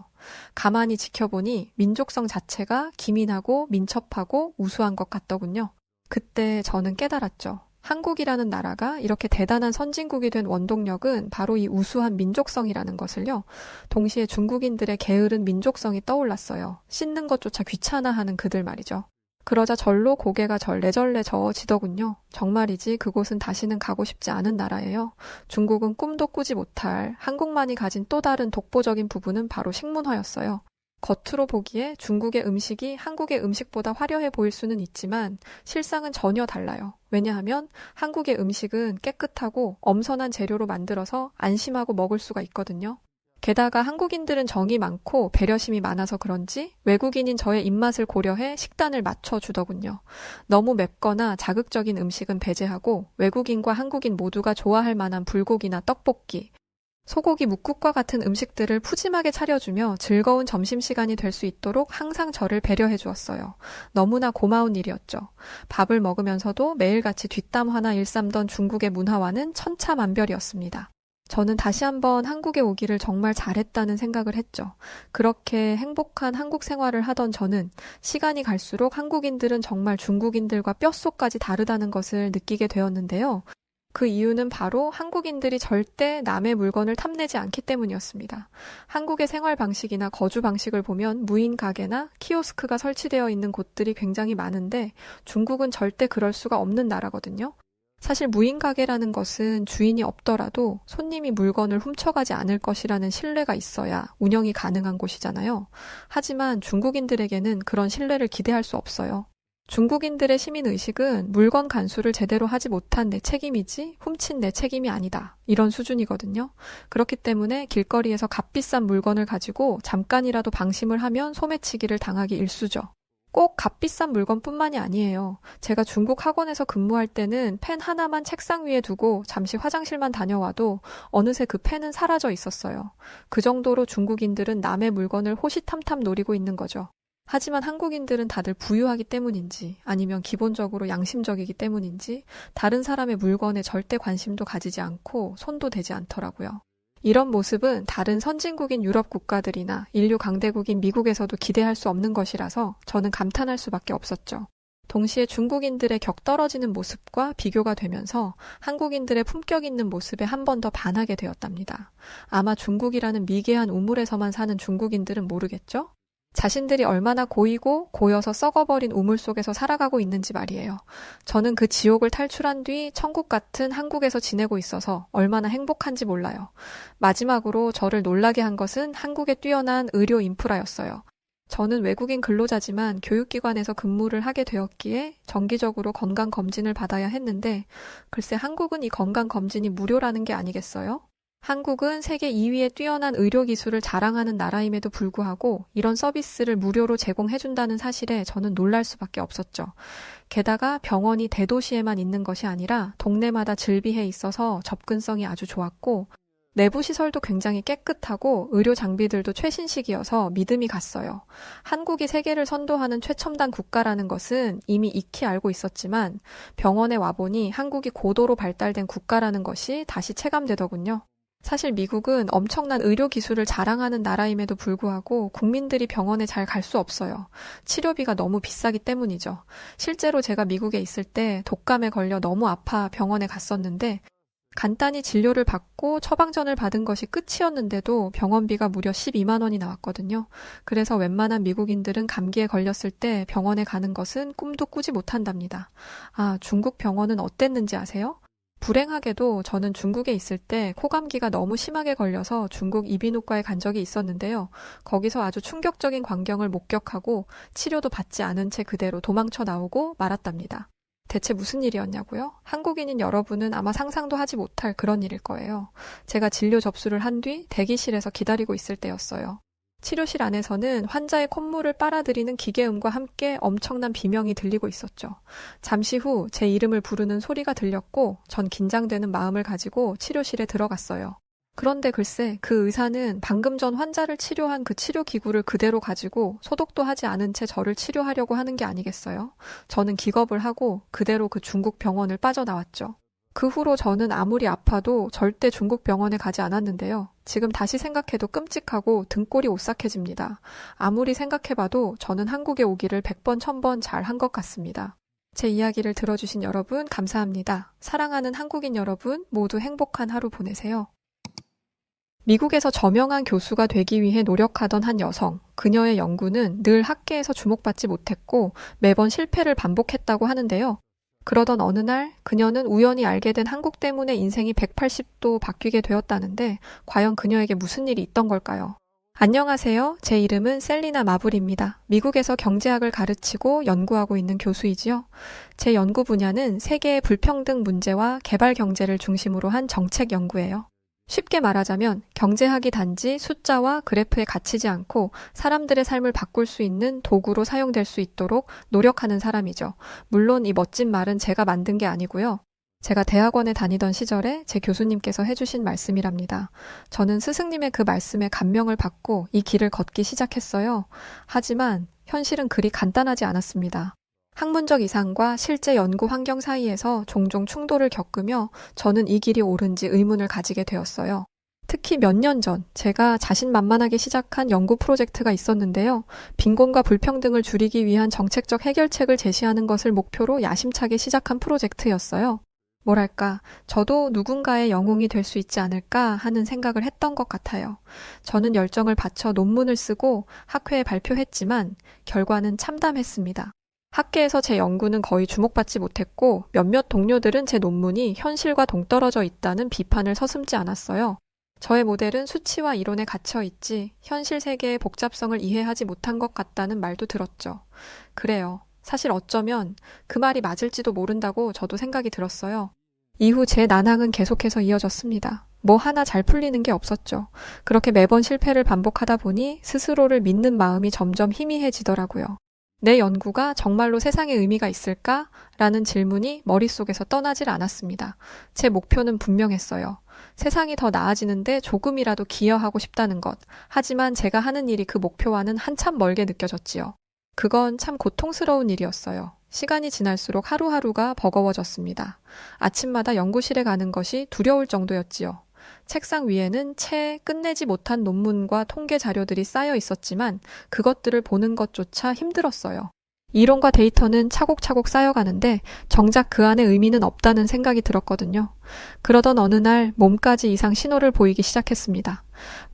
Speaker 1: 가만히 지켜보니 민족성 자체가 기민하고 민첩하고 우수한 것 같더군요. 그때 저는 깨달았죠. 한국이라는 나라가 이렇게 대단한 선진국이 된 원동력은 바로 이 우수한 민족성이라는 것을요. 동시에 중국인들의 게으른 민족성이 떠올랐어요. 씻는 것조차 귀찮아하는 그들 말이죠. 그러자 절로 고개가 절레절레 저어지더군요. 정말이지 그곳은 다시는 가고 싶지 않은 나라예요. 중국은 꿈도 꾸지 못할 한국만이 가진 또 다른 독보적인 부분은 바로 식문화였어요. 겉으로 보기에 중국의 음식이 한국의 음식보다 화려해 보일 수는 있지만 실상은 전혀 달라요. 왜냐하면 한국의 음식은 깨끗하고 엄선한 재료로 만들어서 안심하고 먹을 수가 있거든요. 게다가 한국인들은 정이 많고 배려심이 많아서 그런지 외국인인 저의 입맛을 고려해 식단을 맞춰주더군요. 너무 맵거나 자극적인 음식은 배제하고 외국인과 한국인 모두가 좋아할 만한 불고기나 떡볶이, 소고기 묵국과 같은 음식들을 푸짐하게 차려주며 즐거운 점심시간이 될 수 있도록 항상 저를 배려해 주었어요. 너무나 고마운 일이었죠. 밥을 먹으면서도 매일같이 뒷담 화나 일삼던 중국의 문화와는 천차만별이었습니다. 저는 다시 한번 한국에 오기를 정말 잘했다는 생각을 했죠. 그렇게 행복한 한국 생활을 하던 저는 시간이 갈수록 한국인들은 정말 중국인들과 뼛속까지 다르다는 것을 느끼게 되었는데요. 그 이유는 바로 한국인들이 절대 남의 물건을 탐내지 않기 때문이었습니다. 한국의 생활 방식이나 거주 방식을 보면 무인 가게나 키오스크가 설치되어 있는 곳들이 굉장히 많은데 중국은 절대 그럴 수가 없는 나라거든요. 사실 무인 가게라는 것은 주인이 없더라도 손님이 물건을 훔쳐가지 않을 것이라는 신뢰가 있어야 운영이 가능한 곳이잖아요. 하지만 중국인들에게는 그런 신뢰를 기대할 수 없어요. 중국인들의 시민의식은 물건 간수를 제대로 하지 못한 내 책임이지 훔친 내 책임이 아니다. 이런 수준이거든요. 그렇기 때문에 길거리에서 값비싼 물건을 가지고 잠깐이라도 방심을 하면 소매치기를 당하기 일쑤죠. 꼭 값비싼 물건뿐만이 아니에요. 제가 중국 학원에서 근무할 때는 펜 하나만 책상 위에 두고 잠시 화장실만 다녀와도 어느새 그 펜은 사라져 있었어요. 그 정도로 중국인들은 남의 물건을 호시탐탐 노리고 있는 거죠. 하지만 한국인들은 다들 부유하기 때문인지 아니면 기본적으로 양심적이기 때문인지 다른 사람의 물건에 절대 관심도 가지지 않고 손도 대지 않더라고요. 이런 모습은 다른 선진국인 유럽 국가들이나 인류 강대국인 미국에서도 기대할 수 없는 것이라서 저는 감탄할 수밖에 없었죠. 동시에 중국인들의 격 떨어지는 모습과 비교가 되면서 한국인들의 품격 있는 모습에 한 번 더 반하게 되었답니다. 아마 중국이라는 미개한 우물에서만 사는 중국인들은 모르겠죠? 자신들이 얼마나 고이고 고여서 썩어버린 우물 속에서 살아가고 있는지 말이에요. 저는 그 지옥을 탈출한 뒤 천국 같은 한국에서 지내고 있어서 얼마나 행복한지 몰라요. 마지막으로 저를 놀라게 한 것은 한국의 뛰어난 의료 인프라였어요. 저는 외국인 근로자지만 교육기관에서 근무를 하게 되었기에 정기적으로 건강검진을 받아야 했는데 글쎄 한국은 이 건강검진이 무료라는 게 아니겠어요? 한국은 세계 2위의 뛰어난 의료기술을 자랑하는 나라임에도 불구하고 이런 서비스를 무료로 제공해준다는 사실에 저는 놀랄 수밖에 없었죠. 게다가 병원이 대도시에만 있는 것이 아니라 동네마다 즐비해 있어서 접근성이 아주 좋았고 내부 시설도 굉장히 깨끗하고 의료 장비들도 최신식이어서 믿음이 갔어요. 한국이 세계를 선도하는 최첨단 국가라는 것은 이미 익히 알고 있었지만 병원에 와보니 한국이 고도로 발달된 국가라는 것이 다시 체감되더군요. 사실 미국은 엄청난 의료 기술을 자랑하는 나라임에도 불구하고 국민들이 병원에 잘 갈 수 없어요. 치료비가 너무 비싸기 때문이죠. 실제로 제가 미국에 있을 때 독감에 걸려 너무 아파 병원에 갔었는데 간단히 진료를 받고 처방전을 받은 것이 끝이었는데도 병원비가 무려 12만 원이 나왔거든요. 그래서 웬만한 미국인들은 감기에 걸렸을 때 병원에 가는 것은 꿈도 꾸지 못한답니다. 아, 중국 병원은 어땠는지 아세요? 불행하게도 저는 중국에 있을 때 코감기가 너무 심하게 걸려서 중국 이비인후과에 간 적이 있었는데요. 거기서 아주 충격적인 광경을 목격하고 치료도 받지 않은 채 그대로 도망쳐 나오고 말았답니다. 대체 무슨 일이었냐고요? 한국인인 여러분은 아마 상상도 하지 못할 그런 일일 거예요. 제가 진료 접수를 한 뒤 대기실에서 기다리고 있을 때였어요. 치료실 안에서는 환자의 콧물을 빨아들이는 기계음과 함께 엄청난 비명이 들리고 있었죠. 잠시 후 제 이름을 부르는 소리가 들렸고 전 긴장되는 마음을 가지고 치료실에 들어갔어요. 그런데 글쎄 그 의사는 방금 전 환자를 치료한 그 치료기구를 그대로 가지고 소독도 하지 않은 채 저를 치료하려고 하는 게 아니겠어요? 저는 기겁을 하고 그대로 그 중국 병원을 빠져나왔죠. 그 후로 저는 아무리 아파도 절대 중국 병원에 가지 않았는데요. 지금 다시 생각해도 끔찍하고 등골이 오싹해집니다. 아무리 생각해봐도 저는 한국에 오기를 100번, 1000번 잘 한 것 같습니다. 제 이야기를 들어주신 여러분 감사합니다. 사랑하는 한국인 여러분 모두 행복한 하루 보내세요. 미국에서 저명한 교수가 되기 위해 노력하던 한 여성, 그녀의 연구는 늘 학계에서 주목받지 못했고 매번 실패를 반복했다고 하는데요. 그러던 어느 날 그녀는 우연히 알게 된 한국 때문에 인생이 180도 바뀌게 되었다는데 과연 그녀에게 무슨 일이 있던 걸까요? 안녕하세요. 제 이름은 셀리나 마블입니다. 미국에서 경제학을 가르치고 연구하고 있는 교수이지요. 제 연구 분야는 세계의 불평등 문제와 개발 경제를 중심으로 한 정책 연구예요. 쉽게 말하자면 경제학이 단지 숫자와 그래프에 갇히지 않고 사람들의 삶을 바꿀 수 있는 도구로 사용될 수 있도록 노력하는 사람이죠. 물론 이 멋진 말은 제가 만든 게 아니고요. 제가 대학원에 다니던 시절에 제 교수님께서 해주신 말씀이랍니다. 저는 스승님의 그 말씀에 감명을 받고 이 길을 걷기 시작했어요. 하지만 현실은 그리 간단하지 않았습니다. 학문적 이상과 실제 연구 환경 사이에서 종종 충돌을 겪으며 저는 이 길이 옳은지 의문을 가지게 되었어요. 특히 몇 년 전 제가 자신만만하게 시작한 연구 프로젝트가 있었는데요. 빈곤과 불평등을 줄이기 위한 정책적 해결책을 제시하는 것을 목표로 야심차게 시작한 프로젝트였어요. 뭐랄까, 저도 누군가의 영웅이 될 수 있지 않을까 하는 생각을 했던 것 같아요. 저는 열정을 바쳐 논문을 쓰고 학회에 발표했지만 결과는 참담했습니다. 학계에서 제 연구는 거의 주목받지 못했고 몇몇 동료들은 제 논문이 현실과 동떨어져 있다는 비판을 서슴지 않았어요. 저의 모델은 수치와 이론에 갇혀 있지 현실 세계의 복잡성을 이해하지 못한 것 같다는 말도 들었죠. 그래요. 사실 어쩌면 그 말이 맞을지도 모른다고 저도 생각이 들었어요. 이후 제 난항은 계속해서 이어졌습니다. 뭐 하나 잘 풀리는 게 없었죠. 그렇게 매번 실패를 반복하다 보니 스스로를 믿는 마음이 점점 희미해지더라고요. 내 연구가 정말로 세상에 의미가 있을까? 라는 질문이 머릿속에서 떠나질 않았습니다. 제 목표는 분명했어요. 세상이 더 나아지는데 조금이라도 기여하고 싶다는 것. 하지만 제가 하는 일이 그 목표와는 한참 멀게 느껴졌지요. 그건 참 고통스러운 일이었어요. 시간이 지날수록 하루하루가 버거워졌습니다. 아침마다 연구실에 가는 것이 두려울 정도였지요. 책상 위에는 채 끝내지 못한 논문과 통계 자료들이 쌓여 있었지만 그것들을 보는 것조차 힘들었어요. 이론과 데이터는 차곡차곡 쌓여가는데 정작 그 안에 의미는 없다는 생각이 들었거든요. 그러던 어느 날 몸까지 이상 신호를 보이기 시작했습니다.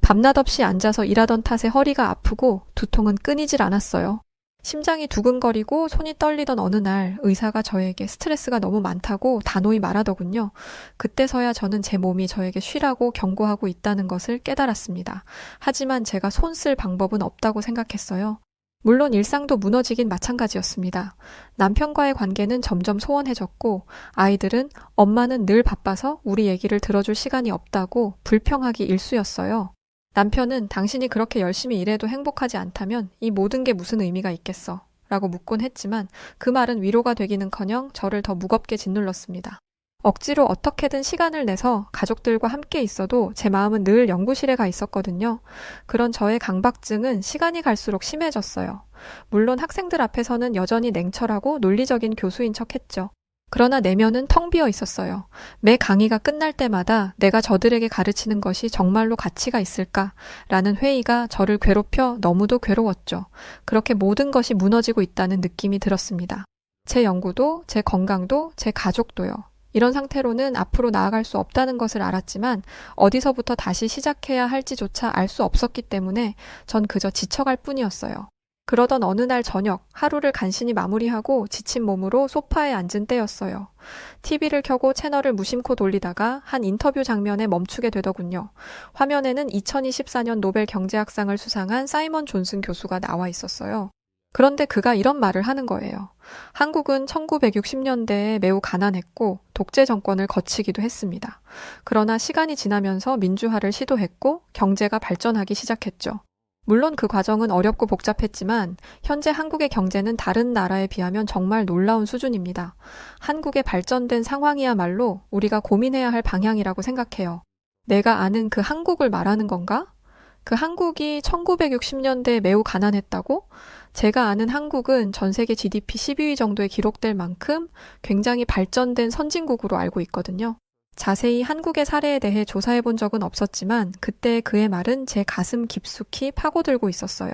Speaker 1: 밤낮 없이 앉아서 일하던 탓에 허리가 아프고 두통은 끊이질 않았어요. 심장이 두근거리고 손이 떨리던 어느 날 의사가 저에게 스트레스가 너무 많다고 단호히 말하더군요. 그때서야 저는 제 몸이 저에게 쉬라고 경고하고 있다는 것을 깨달았습니다. 하지만 제가 손 쓸 방법은 없다고 생각했어요. 물론 일상도 무너지긴 마찬가지였습니다. 남편과의 관계는 점점 소원해졌고 아이들은 엄마는 늘 바빠서 우리 얘기를 들어줄 시간이 없다고 불평하기 일쑤였어요. 남편은 당신이 그렇게 열심히 일해도 행복하지 않다면 이 모든 게 무슨 의미가 있겠어? 라고 묻곤 했지만 그 말은 위로가 되기는커녕 저를 더 무겁게 짓눌렀습니다. 억지로 어떻게든 시간을 내서 가족들과 함께 있어도 제 마음은 늘 연구실에 가 있었거든요. 그런 저의 강박증은 시간이 갈수록 심해졌어요. 물론 학생들 앞에서는 여전히 냉철하고 논리적인 교수인 척했죠. 그러나 내면은 텅 비어 있었어요. 매 강의가 끝날 때마다 내가 저들에게 가르치는 것이 정말로 가치가 있을까라는 회의가 저를 괴롭혀 너무도 괴로웠죠. 그렇게 모든 것이 무너지고 있다는 느낌이 들었습니다. 제 연구도, 제 건강도, 제 가족도요. 이런 상태로는 앞으로 나아갈 수 없다는 것을 알았지만 어디서부터 다시 시작해야 할지조차 알 수 없었기 때문에 전 그저 지쳐갈 뿐이었어요. 그러던 어느 날 저녁, 하루를 간신히 마무리하고 지친 몸으로 소파에 앉은 때였어요. TV를 켜고 채널을 무심코 돌리다가 한 인터뷰 장면에 멈추게 되더군요. 화면에는 2024년 노벨 경제학상을 수상한 사이먼 존슨 교수가 나와 있었어요. 그런데 그가 이런 말을 하는 거예요. 한국은 1960년대에 매우 가난했고 독재 정권을 거치기도 했습니다. 그러나 시간이 지나면서 민주화를 시도했고 경제가 발전하기 시작했죠. 물론 그 과정은 어렵고 복잡했지만 현재 한국의 경제는 다른 나라에 비하면 정말 놀라운 수준입니다. 한국의 발전된 상황이야말로 우리가 고민해야 할 방향이라고 생각해요. 내가 아는 그 한국을 말하는 건가? 그 한국이 1960년대에 매우 가난했다고? 제가 아는 한국은 전 세계 GDP 12위 정도에 기록될 만큼 굉장히 발전된 선진국으로 알고 있거든요. 자세히 한국의 사례에 대해 조사해 본 적은 없었지만 그때 그의 말은 제 가슴 깊숙이 파고들고 있었어요.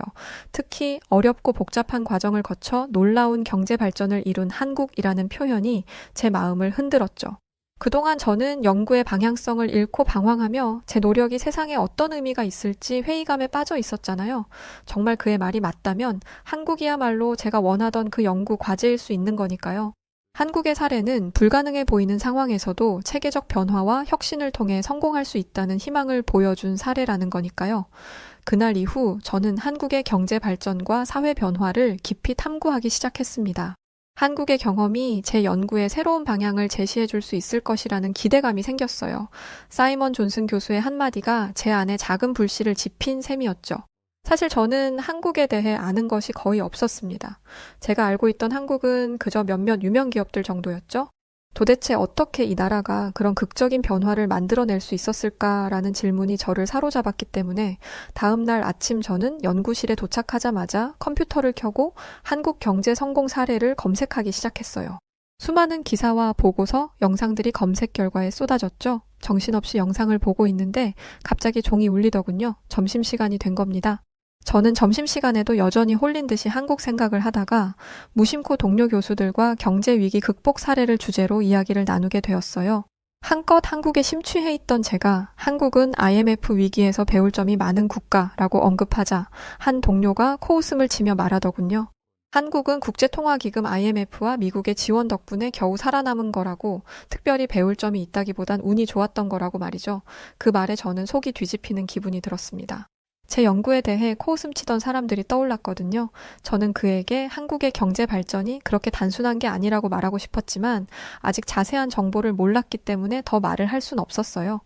Speaker 1: 특히 어렵고 복잡한 과정을 거쳐 놀라운 경제 발전을 이룬 한국이라는 표현이 제 마음을 흔들었죠. 그동안 저는 연구의 방향성을 잃고 방황하며 제 노력이 세상에 어떤 의미가 있을지 회의감에 빠져 있었잖아요. 정말 그의 말이 맞다면 한국이야말로 제가 원하던 그 연구 과제일 수 있는 거니까요. 한국의 사례는 불가능해 보이는 상황에서도 체계적 변화와 혁신을 통해 성공할 수 있다는 희망을 보여준 사례라는 거니까요. 그날 이후 저는 한국의 경제 발전과 사회 변화를 깊이 탐구하기 시작했습니다. 한국의 경험이 제 연구에 새로운 방향을 제시해 줄 수 있을 것이라는 기대감이 생겼어요. 사이먼 존슨 교수의 한마디가 제 안에 작은 불씨를 지핀 셈이었죠. 사실 저는 한국에 대해 아는 것이 거의 없었습니다. 제가 알고 있던 한국은 그저 몇몇 유명 기업들 정도였죠. 도대체 어떻게 이 나라가 그런 극적인 변화를 만들어낼 수 있었을까라는 질문이 저를 사로잡았기 때문에 다음 날 아침 저는 연구실에 도착하자마자 컴퓨터를 켜고 한국 경제 성공 사례를 검색하기 시작했어요. 수많은 기사와 보고서, 영상들이 검색 결과에 쏟아졌죠. 정신없이 영상을 보고 있는데 갑자기 종이 울리더군요. 점심시간이 된 겁니다. 저는 점심시간에도 여전히 홀린 듯이 한국 생각을 하다가 무심코 동료 교수들과 경제위기 극복 사례를 주제로 이야기를 나누게 되었어요. 한껏 한국에 심취해 있던 제가 한국은 IMF 위기에서 배울 점이 많은 국가라고 언급하자 한 동료가 코웃음을 치며 말하더군요. 한국은 국제통화기금 IMF와 미국의 지원 덕분에 겨우 살아남은 거라고, 특별히 배울 점이 있다기보단 운이 좋았던 거라고 말이죠. 그 말에 저는 속이 뒤집히는 기분이 들었습니다. 제 연구에 대해 코웃음 치던 사람들이 떠올랐거든요. 저는 그에게 한국의 경제 발전이 그렇게 단순한 게 아니라고 말하고 싶었지만 아직 자세한 정보를 몰랐기 때문에 더 말을 할 순 없었어요.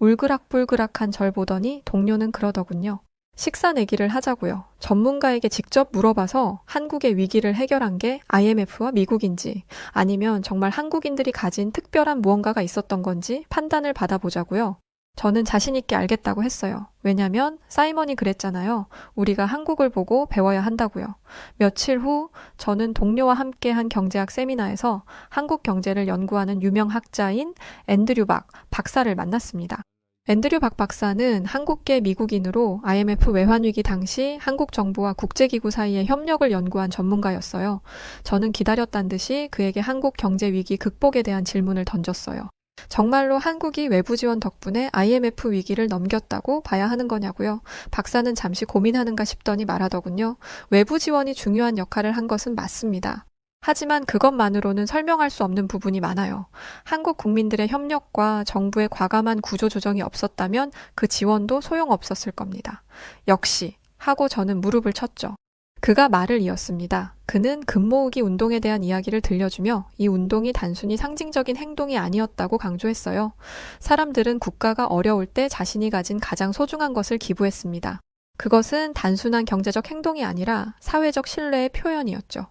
Speaker 1: 울그락불그락한 절 보더니 동료는 그러더군요. 식사 내기를 하자고요. 전문가에게 직접 물어봐서 한국의 위기를 해결한 게 IMF와 미국인지 아니면 정말 한국인들이 가진 특별한 무언가가 있었던 건지 판단을 받아보자고요. 저는 자신 있게 알겠다고 했어요. 왜냐면 사이먼이 그랬잖아요. 우리가 한국을 보고 배워야 한다고요. 며칠 후 저는 동료와 함께한 경제학 세미나에서 한국 경제를 연구하는 유명 학자인 앤드류 박 박사를 만났습니다. 앤드류 박 박사는 한국계 미국인으로 IMF 외환위기 당시 한국 정부와 국제기구 사이의 협력을 연구한 전문가였어요. 저는 기다렸단 듯이 그에게 한국 경제위기 극복에 대한 질문을 던졌어요. 정말로 한국이 외부 지원 덕분에 IMF 위기를 넘겼다고 봐야 하는 거냐고요. 박사는 잠시 고민하는가 싶더니 말하더군요. 외부 지원이 중요한 역할을 한 것은 맞습니다. 하지만 그것만으로는 설명할 수 없는 부분이 많아요. 한국 국민들의 협력과 정부의 과감한 구조조정이 없었다면 그 지원도 소용없었을 겁니다. 역시 하고 저는 무릎을 쳤죠. 그가 말을 이었습니다. 그는 금 모으기 운동에 대한 이야기를 들려주며 이 운동이 단순히 상징적인 행동이 아니었다고 강조했어요. 사람들은 국가가 어려울 때 자신이 가진 가장 소중한 것을 기부했습니다. 그것은 단순한 경제적 행동이 아니라 사회적 신뢰의 표현이었죠.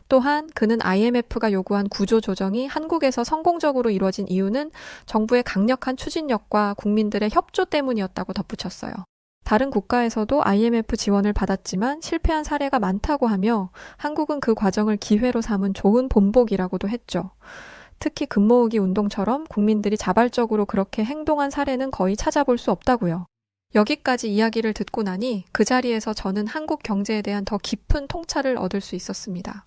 Speaker 1: 또한 그는 IMF가 요구한 구조조정이 한국에서 성공적으로 이루어진 이유는 정부의 강력한 추진력과 국민들의 협조 때문이었다고 덧붙였어요. 다른 국가에서도 IMF 지원을 받았지만 실패한 사례가 많다고 하며 한국은 그 과정을 기회로 삼은 좋은 본보기라고도 했죠. 특히 금모으기 운동처럼 국민들이 자발적으로 그렇게 행동한 사례는 거의 찾아볼 수 없다고요. 여기까지 이야기를 듣고 나니 그 자리에서 저는 한국 경제에 대한 더 깊은 통찰을 얻을 수 있었습니다.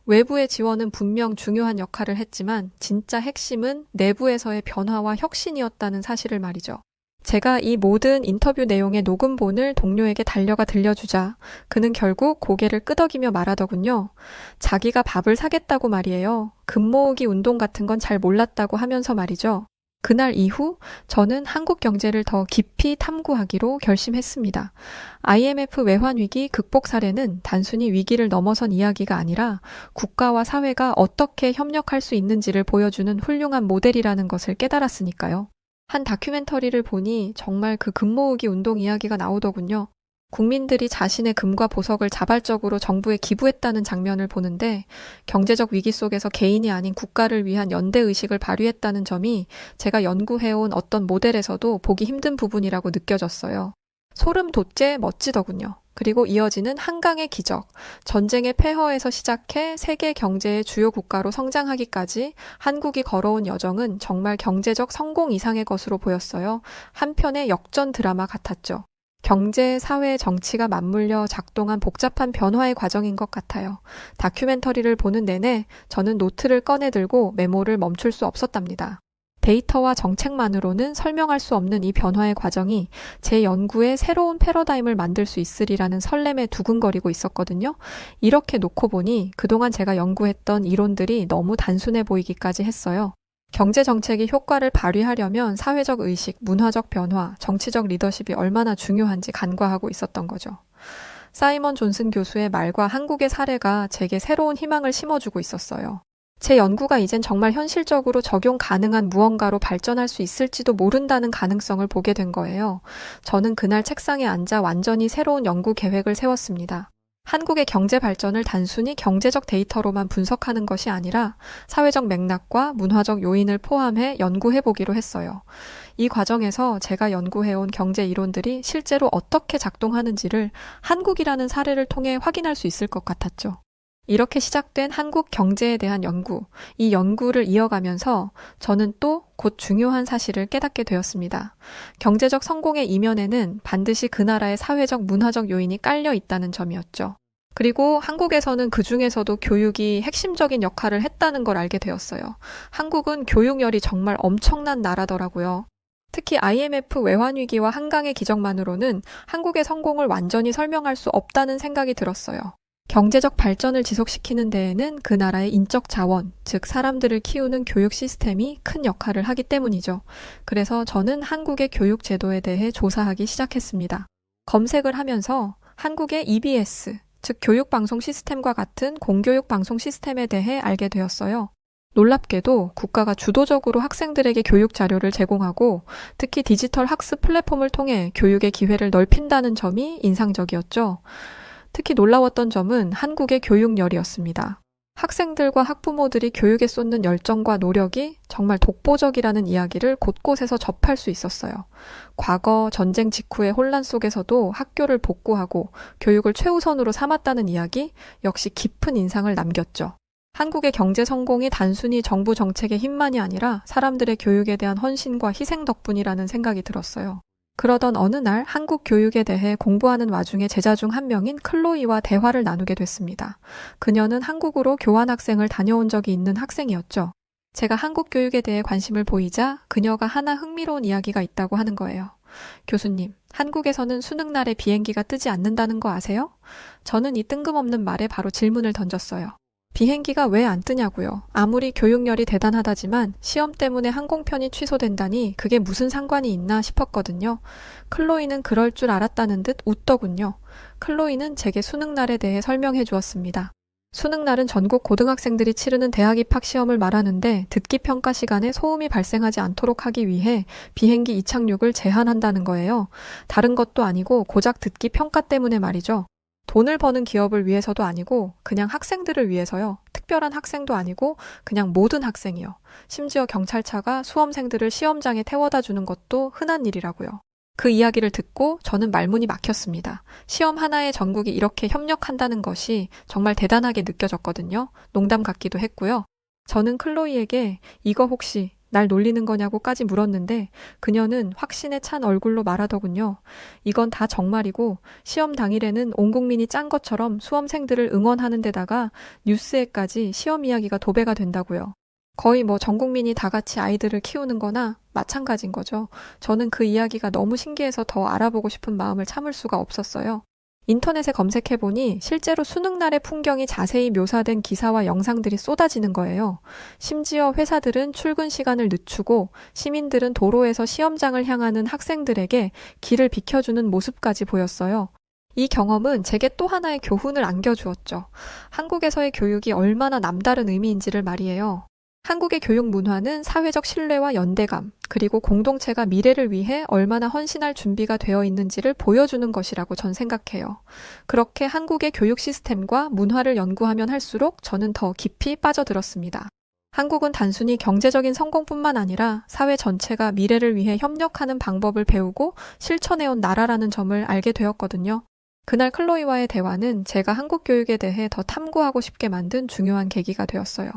Speaker 1: 외부의 지원은 분명 중요한 역할을 했지만 진짜 핵심은 내부에서의 변화와 혁신이었다는 사실을 말이죠. 제가 이 모든 인터뷰 내용의 녹음본을 동료에게 달려가 들려주자 그는 결국 고개를 끄덕이며 말하더군요. 자기가 밥을 사겠다고 말이에요. 금 모으기 운동 같은 건 잘 몰랐다고 하면서 말이죠. 그날 이후 저는 한국 경제를 더 깊이 탐구하기로 결심했습니다. IMF 외환위기 극복 사례는 단순히 위기를 넘어선 이야기가 아니라 국가와 사회가 어떻게 협력할 수 있는지를 보여주는 훌륭한 모델이라는 것을 깨달았으니까요. 한 다큐멘터리를 보니 정말 그 금 모으기 운동 이야기가 나오더군요. 국민들이 자신의 금과 보석을 자발적으로 정부에 기부했다는 장면을 보는데 경제적 위기 속에서 개인이 아닌 국가를 위한 연대의식을 발휘했다는 점이 제가 연구해온 어떤 모델에서도 보기 힘든 부분이라고 느껴졌어요. 소름 돋게 멋지더군요. 그리고 이어지는 한강의 기적, 전쟁의 폐허에서 시작해 세계 경제의 주요 국가로 성장하기까지 한국이 걸어온 여정은 정말 경제적 성공 이상의 것으로 보였어요. 한편의 역전 드라마 같았죠. 경제, 사회, 정치가 맞물려 작동한 복잡한 변화의 과정인 것 같아요. 다큐멘터리를 보는 내내 저는 노트를 꺼내들고 메모를 멈출 수 없었답니다. 데이터와 정책만으로는 설명할 수 없는 이 변화의 과정이 제 연구에 새로운 패러다임을 만들 수 있으리라는 설렘에 두근거리고 있었거든요. 이렇게 놓고 보니 그동안 제가 연구했던 이론들이 너무 단순해 보이기까지 했어요. 경제 정책이 효과를 발휘하려면 사회적 의식, 문화적 변화, 정치적 리더십이 얼마나 중요한지 간과하고 있었던 거죠. 사이먼 존슨 교수의 말과 한국의 사례가 제게 새로운 희망을 심어주고 있었어요. 제 연구가 이젠 정말 현실적으로 적용 가능한 무언가로 발전할 수 있을지도 모른다는 가능성을 보게 된 거예요. 저는 그날 책상에 앉아 완전히 새로운 연구 계획을 세웠습니다. 한국의 경제 발전을 단순히 경제적 데이터로만 분석하는 것이 아니라 사회적 맥락과 문화적 요인을 포함해 연구해보기로 했어요. 이 과정에서 제가 연구해온 경제 이론들이 실제로 어떻게 작동하는지를 한국이라는 사례를 통해 확인할 수 있을 것 같았죠. 이렇게 시작된 한국 경제에 대한 연구, 이 연구를 이어가면서 저는 또 곧 중요한 사실을 깨닫게 되었습니다. 경제적 성공의 이면에는 반드시 그 나라의 사회적, 문화적 요인이 깔려 있다는 점이었죠. 그리고 한국에서는 그 중에서도 교육이 핵심적인 역할을 했다는 걸 알게 되었어요. 한국은 교육열이 정말 엄청난 나라더라고요. 특히 IMF 외환위기와 한강의 기적만으로는 한국의 성공을 완전히 설명할 수 없다는 생각이 들었어요. 경제적 발전을 지속시키는 데에는 그 나라의 인적 자원, 즉 사람들을 키우는 교육 시스템이 큰 역할을 하기 때문이죠. 그래서 저는 한국의 교육 제도에 대해 조사하기 시작했습니다. 검색을 하면서 한국의 EBS, 즉 교육방송 시스템과 같은 공교육 방송 시스템에 대해 알게 되었어요. 놀랍게도 국가가 주도적으로 학생들에게 교육 자료를 제공하고 특히 디지털 학습 플랫폼을 통해 교육의 기회를 넓힌다는 점이 인상적이었죠. 특히 놀라웠던 점은 한국의 교육열이었습니다. 학생들과 학부모들이 교육에 쏟는 열정과 노력이 정말 독보적이라는 이야기를 곳곳에서 접할 수 있었어요. 과거 전쟁 직후의 혼란 속에서도 학교를 복구하고 교육을 최우선으로 삼았다는 이야기 역시 깊은 인상을 남겼죠. 한국의 경제 성공이 단순히 정부 정책의 힘만이 아니라 사람들의 교육에 대한 헌신과 희생 덕분이라는 생각이 들었어요. 그러던 어느 날 한국 교육에 대해 공부하는 와중에 제자 중 한 명인 클로이와 대화를 나누게 됐습니다. 그녀는 한국으로 교환학생을 다녀온 적이 있는 학생이었죠. 제가 한국 교육에 대해 관심을 보이자 그녀가 하나 흥미로운 이야기가 있다고 하는 거예요. 교수님, 한국에서는 수능날에 비행기가 뜨지 않는다는 거 아세요? 저는 이 뜬금없는 말에 바로 질문을 던졌어요. 비행기가 왜 안 뜨냐고요. 아무리 교육열이 대단하다지만 시험 때문에 항공편이 취소된다니 그게 무슨 상관이 있나 싶었거든요. 클로이는 그럴 줄 알았다는 듯 웃더군요. 클로이는 제게 수능날에 대해 설명해 주었습니다. 수능날은 전국 고등학생들이 치르는 대학 입학 시험을 말하는데 듣기 평가 시간에 소음이 발생하지 않도록 하기 위해 비행기 이착륙을 제한한다는 거예요. 다른 것도 아니고 고작 듣기 평가 때문에 말이죠. 돈을 버는 기업을 위해서도 아니고 그냥 학생들을 위해서요. 특별한 학생도 아니고 그냥 모든 학생이요. 심지어 경찰차가 수험생들을 시험장에 태워다 주는 것도 흔한 일이라고요. 그 이야기를 듣고 저는 말문이 막혔습니다. 시험 하나에 전국이 이렇게 협력한다는 것이 정말 대단하게 느껴졌거든요. 농담 같기도 했고요. 저는 클로이에게 이거 혹시 날 놀리는 거냐고까지 물었는데 그녀는 확신에 찬 얼굴로 말하더군요. 이건 다 정말이고 시험 당일에는 온 국민이 짠 것처럼 수험생들을 응원하는 데다가 뉴스에까지 시험 이야기가 도배가 된다고요. 거의 전 국민이 다 같이 아이들을 키우는 거나 마찬가지인 거죠. 저는 그 이야기가 너무 신기해서 더 알아보고 싶은 마음을 참을 수가 없었어요. 인터넷에 검색해보니 실제로 수능날의 풍경이 자세히 묘사된 기사와 영상들이 쏟아지는 거예요. 심지어 회사들은 출근 시간을 늦추고 시민들은 도로에서 시험장을 향하는 학생들에게 길을 비켜주는 모습까지 보였어요. 이 경험은 제게 또 하나의 교훈을 안겨주었죠. 한국에서의 교육이 얼마나 남다른 의미인지를 말이에요. 한국의 교육 문화는 사회적 신뢰와 연대감, 그리고 공동체가 미래를 위해 얼마나 헌신할 준비가 되어 있는지를 보여주는 것이라고 전 생각해요. 그렇게 한국의 교육 시스템과 문화를 연구하면 할수록 저는 더 깊이 빠져들었습니다. 한국은 단순히 경제적인 성공뿐만 아니라 사회 전체가 미래를 위해 협력하는 방법을 배우고 실천해온 나라라는 점을 알게 되었거든요. 그날 클로이와의 대화는 제가 한국 교육에 대해 더 탐구하고 싶게 만든 중요한 계기가 되었어요.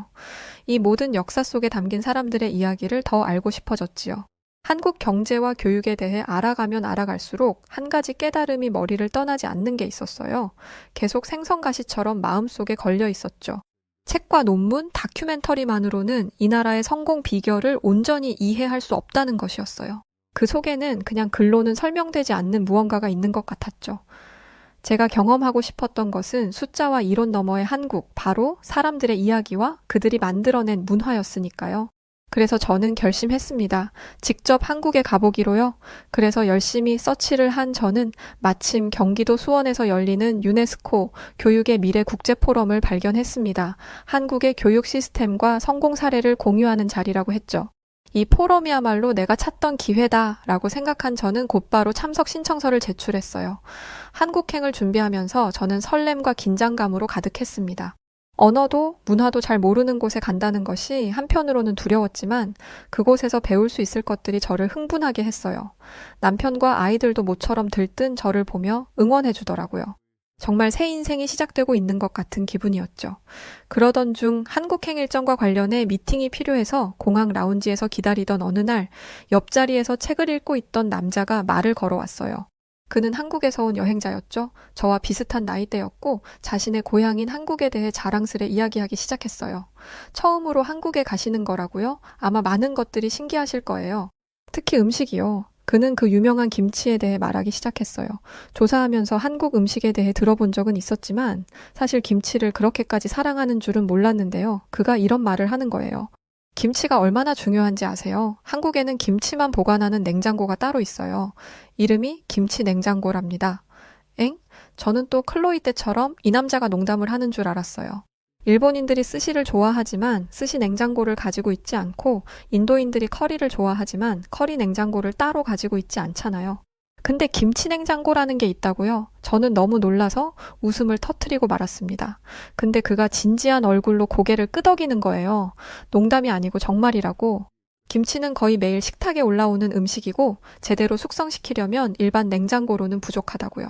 Speaker 1: 이 모든 역사 속에 담긴 사람들의 이야기를 더 알고 싶어졌지요. 한국 경제와 교육에 대해 알아가면 알아갈수록 한 가지 깨달음이 머리를 떠나지 않는 게 있었어요. 계속 생선가시처럼 마음속에 걸려 있었죠. 책과 논문, 다큐멘터리만으로는 이 나라의 성공 비결을 온전히 이해할 수 없다는 것이었어요. 그 속에는 그냥 글로는 설명되지 않는 무언가가 있는 것 같았죠. 제가 경험하고 싶었던 것은 숫자와 이론 너머의 한국, 바로 사람들의 이야기와 그들이 만들어낸 문화였으니까요. 그래서 저는 결심했습니다. 직접 한국에 가보기로요. 그래서 열심히 서치를 한 저는 마침 경기도 수원에서 열리는 유네스코 교육의 미래 국제포럼을 발견했습니다. 한국의 교육 시스템과 성공 사례를 공유하는 자리라고 했죠. 이 포럼이야말로 내가 찾던 기회다라고 생각한 저는 곧바로 참석 신청서를 제출했어요. 한국행을 준비하면서 저는 설렘과 긴장감으로 가득했습니다. 언어도 문화도 잘 모르는 곳에 간다는 것이 한편으로는 두려웠지만 그곳에서 배울 수 있을 것들이 저를 흥분하게 했어요. 남편과 아이들도 모처럼 들뜬 저를 보며 응원해 주더라고요. 정말 새 인생이 시작되고 있는 것 같은 기분이었죠. 그러던 중 한국행 일정과 관련해 미팅이 필요해서 공항 라운지에서 기다리던 어느 날 옆자리에서 책을 읽고 있던 남자가 말을 걸어왔어요. 그는 한국에서 온 여행자였죠. 저와 비슷한 나이대였고 자신의 고향인 한국에 대해 자랑스레 이야기하기 시작했어요. 처음으로 한국에 가시는 거라고요? 아마 많은 것들이 신기하실 거예요. 특히 음식이요. 그는 그 유명한 김치에 대해 말하기 시작했어요. 조사하면서 한국 음식에 대해 들어본 적은 있었지만 사실 김치를 그렇게까지 사랑하는 줄은 몰랐는데요. 그가 이런 말을 하는 거예요. 김치가 얼마나 중요한지 아세요? 한국에는 김치만 보관하는 냉장고가 따로 있어요. 이름이 김치 냉장고랍니다. 엥? 저는 또 클로이 때처럼 이 남자가 농담을 하는 줄 알았어요. 일본인들이 스시를 좋아하지만 스시 냉장고를 가지고 있지 않고 인도인들이 커리를 좋아하지만 커리 냉장고를 따로 가지고 있지 않잖아요. 근데 김치 냉장고라는 게 있다고요? 저는 너무 놀라서 웃음을 터뜨리고 말았습니다. 근데 그가 진지한 얼굴로 고개를 끄덕이는 거예요. 농담이 아니고 정말이라고. 김치는 거의 매일 식탁에 올라오는 음식이고 제대로 숙성시키려면 일반 냉장고로는 부족하다고요.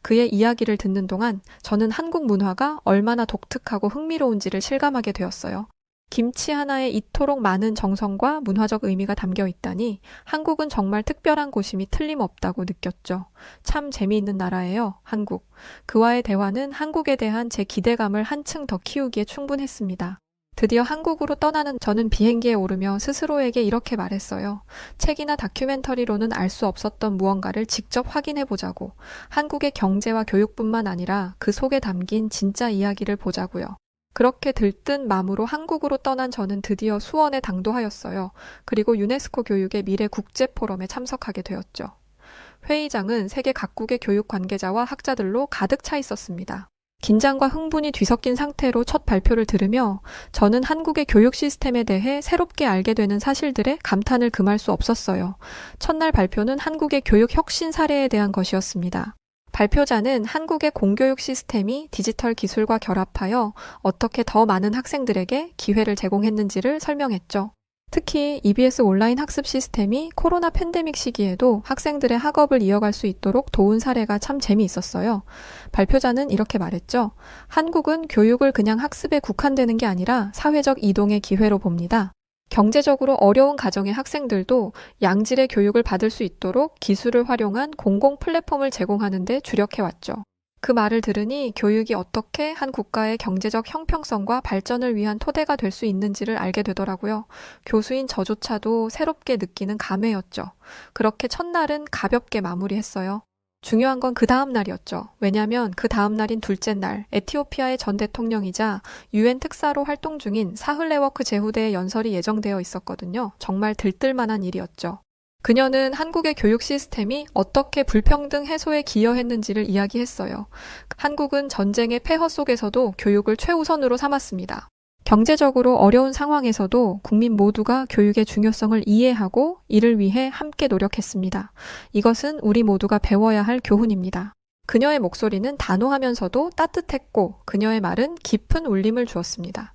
Speaker 1: 그의 이야기를 듣는 동안 저는 한국 문화가 얼마나 독특하고 흥미로운지를 실감하게 되었어요. 김치 하나에 이토록 많은 정성과 문화적 의미가 담겨 있다니 한국은 정말 특별한 곳임이 틀림없다고 느꼈죠. 참 재미있는 나라예요, 한국. 그와의 대화는 한국에 대한 제 기대감을 한층 더 키우기에 충분했습니다. 드디어 한국으로 떠나는 저는 비행기에 오르며 스스로에게 이렇게 말했어요. 책이나 다큐멘터리로는 알 수 없었던 무언가를 직접 확인해 보자고. 한국의 경제와 교육뿐만 아니라 그 속에 담긴 진짜 이야기를 보자고요. 그렇게 들뜬 마음으로 한국으로 떠난 저는 드디어 수원에 당도하였어요. 그리고 유네스코 교육의 미래 국제 포럼에 참석하게 되었죠. 회의장은 세계 각국의 교육 관계자와 학자들로 가득 차 있었습니다. 긴장과 흥분이 뒤섞인 상태로 첫 발표를 들으며 저는 한국의 교육 시스템에 대해 새롭게 알게 되는 사실들에 감탄을 금할 수 없었어요. 첫날 발표는 한국의 교육 혁신 사례에 대한 것이었습니다. 발표자는 한국의 공교육 시스템이 디지털 기술과 결합하여 어떻게 더 많은 학생들에게 기회를 제공했는지를 설명했죠. 특히 EBS 온라인 학습 시스템이 코로나 팬데믹 시기에도 학생들의 학업을 이어갈 수 있도록 도운 사례가 참 재미있었어요. 발표자는 이렇게 말했죠. 한국은 교육을 그냥 학습에 국한되는 게 아니라 사회적 이동의 기회로 봅니다. 경제적으로 어려운 가정의 학생들도 양질의 교육을 받을 수 있도록 기술을 활용한 공공 플랫폼을 제공하는 데 주력해왔죠. 그 말을 들으니 교육이 어떻게 한 국가의 경제적 형평성과 발전을 위한 토대가 될 수 있는지를 알게 되더라고요. 교수인 저조차도 새롭게 느끼는 감회였죠. 그렇게 첫날은 가볍게 마무리했어요. 중요한 건 그 다음 날이었죠. 왜냐하면 그 다음 날인 둘째 날, 에티오피아의 전 대통령이자 UN 특사로 활동 중인 사흘레워크 제후대의 연설이 예정되어 있었거든요. 정말 들뜰만한 일이었죠. 그녀는 한국의 교육 시스템이 어떻게 불평등 해소에 기여했는지를 이야기했어요. 한국은 전쟁의 폐허 속에서도 교육을 최우선으로 삼았습니다. 경제적으로 어려운 상황에서도 국민 모두가 교육의 중요성을 이해하고 이를 위해 함께 노력했습니다. 이것은 우리 모두가 배워야 할 교훈입니다. 그녀의 목소리는 단호하면서도 따뜻했고 그녀의 말은 깊은 울림을 주었습니다.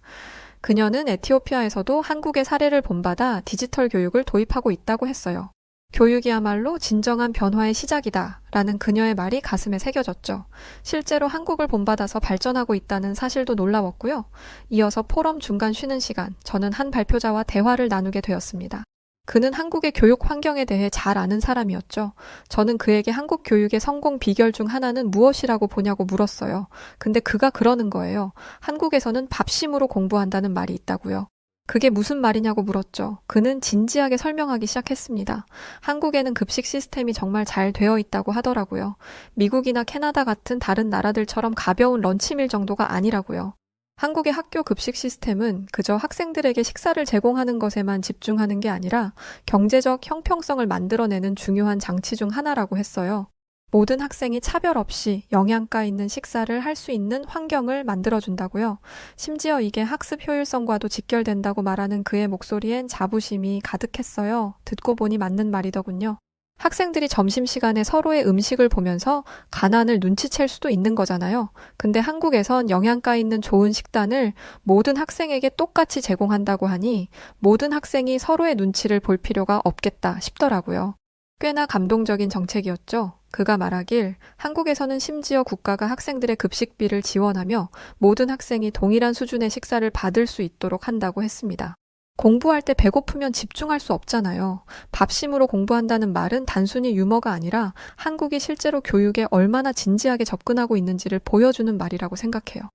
Speaker 1: 그녀는 에티오피아에서도 한국의 사례를 본받아 디지털 교육을 도입하고 있다고 했어요. 교육이야말로 진정한 변화의 시작이다 라는 그녀의 말이 가슴에 새겨졌죠. 실제로 한국을 본받아서 발전하고 있다는 사실도 놀라웠고요. 이어서 포럼 중간 쉬는 시간, 저는 한 발표자와 대화를 나누게 되었습니다. 그는 한국의 교육 환경에 대해 잘 아는 사람이었죠. 저는 그에게 한국 교육의 성공 비결 중 하나는 무엇이라고 보냐고 물었어요. 근데 그가 그러는 거예요. 한국에서는 밥심으로 공부한다는 말이 있다고요. 그게 무슨 말이냐고 물었죠. 그는 진지하게 설명하기 시작했습니다. 한국에는 급식 시스템이 정말 잘 되어 있다고 하더라고요. 미국이나 캐나다 같은 다른 나라들처럼 가벼운 런치밀 정도가 아니라고요. 한국의 학교 급식 시스템은 그저 학생들에게 식사를 제공하는 것에만 집중하는 게 아니라 경제적 형평성을 만들어내는 중요한 장치 중 하나라고 했어요. 모든 학생이 차별 없이 영양가 있는 식사를 할 수 있는 환경을 만들어준다고요. 심지어 이게 학습 효율성과도 직결된다고 말하는 그의 목소리엔 자부심이 가득했어요. 듣고 보니 맞는 말이더군요. 학생들이 점심시간에 서로의 음식을 보면서 가난을 눈치챌 수도 있는 거잖아요. 근데 한국에선 영양가 있는 좋은 식단을 모든 학생에게 똑같이 제공한다고 하니 모든 학생이 서로의 눈치를 볼 필요가 없겠다 싶더라고요. 꽤나 감동적인 정책이었죠. 그가 말하길 한국에서는 심지어 국가가 학생들의 급식비를 지원하며 모든 학생이 동일한 수준의 식사를 받을 수 있도록 한다고 했습니다. 공부할 때 배고프면 집중할 수 없잖아요. 밥심으로 공부한다는 말은 단순히 유머가 아니라 한국이 실제로 교육에 얼마나 진지하게 접근하고 있는지를 보여주는 말이라고 생각해요.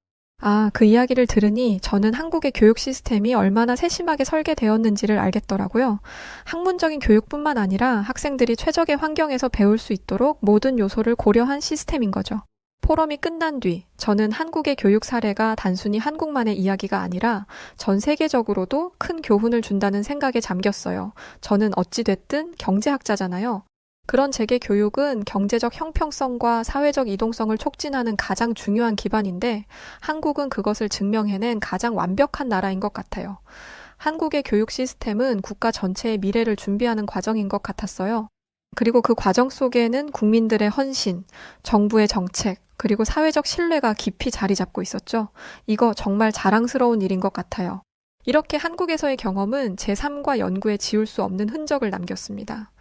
Speaker 1: 그 이야기를 들으니 저는 한국의 교육 시스템이 얼마나 세심하게 설계되었는지를 알겠더라고요. 학문적인 교육뿐만 아니라 학생들이 최적의 환경에서 배울 수 있도록 모든 요소를 고려한 시스템인 거죠. 포럼이 끝난 뒤 저는 한국의 교육 사례가 단순히 한국만의 이야기가 아니라 전 세계적으로도 큰 교훈을 준다는 생각에 잠겼어요. 저는 어찌됐든 경제학자잖아요. 그런 제게 교육은 경제적 형평성과 사회적 이동성을 촉진하는 가장 중요한 기반인데 한국은 그것을 증명해낸 가장 완벽한 나라인 것 같아요. 한국의 교육 시스템은 국가 전체의 미래를 준비하는 과정인 것 같았어요. 그리고 그 과정 속에는 국민들의 헌신, 정부의 정책, 그리고 사회적 신뢰가 깊이 자리 잡고 있었죠. 이거 정말 자랑스러운 일인 것 같아요. 이렇게 한국에서의 경험은 제 삶과 연구에 지울 수 없는 흔적을 남겼습니다.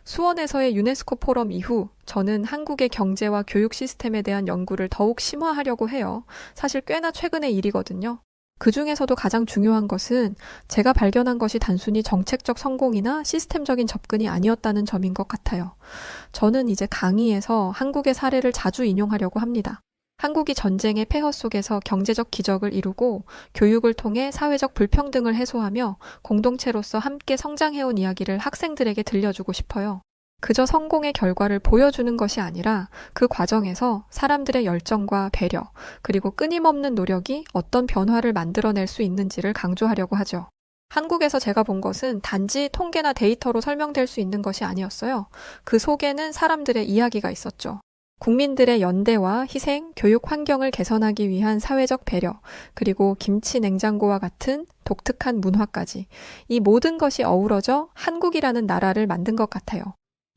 Speaker 1: 수원에서의 유네스코 포럼 이후 저는 한국의 경제와 교육 시스템에 대한 연구를 더욱 심화하려고 해요. 사실 꽤나 최근의 일이거든요. 그 중에서도 가장 중요한 것은 제가 발견한 것이 단순히 정책적 성공이나 시스템적인 접근이 아니었다는 점인 것 같아요. 저는 이제 강의에서 한국의 사례를 자주 인용하려고 합니다. 한국이 전쟁의 폐허 속에서 경제적 기적을 이루고 교육을 통해 사회적 불평등을 해소하며 공동체로서 함께 성장해온 이야기를 학생들에게 들려주고 싶어요. 그저 성공의 결과를 보여주는 것이 아니라 그 과정에서 사람들의 열정과 배려, 그리고 끊임없는 노력이 어떤 변화를 만들어낼 수 있는지를 강조하려고 하죠. 한국에서 제가 본 것은 단지 통계나 데이터로 설명될 수 있는 것이 아니었어요. 그 속에는 사람들의 이야기가 있었죠. 국민들의 연대와 희생, 교육 환경을 개선하기 위한 사회적 배려, 그리고 김치 냉장고와 같은 독특한 문화까지 이 모든 것이 어우러져 한국이라는 나라를 만든 것 같아요.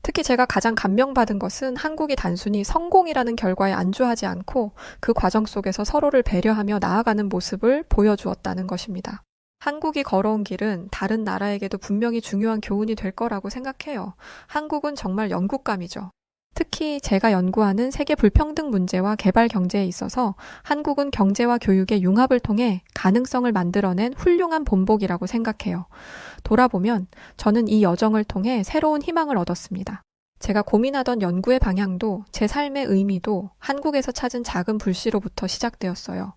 Speaker 1: 특히 제가 가장 감명받은 것은 한국이 단순히 성공이라는 결과에 안주하지 않고 그 과정 속에서 서로를 배려하며 나아가는 모습을 보여주었다는 것입니다. 한국이 걸어온 길은 다른 나라에게도 분명히 중요한 교훈이 될 거라고 생각해요. 한국은 정말 영국감이죠. 특히 제가 연구하는 세계 불평등 문제와 개발 경제에 있어서 한국은 경제와 교육의 융합을 통해 가능성을 만들어낸 훌륭한 본보기라고 생각해요. 돌아보면 저는 이 여정을 통해 새로운 희망을 얻었습니다. 제가 고민하던 연구의 방향도 제 삶의 의미도 한국에서 찾은 작은 불씨로부터 시작되었어요.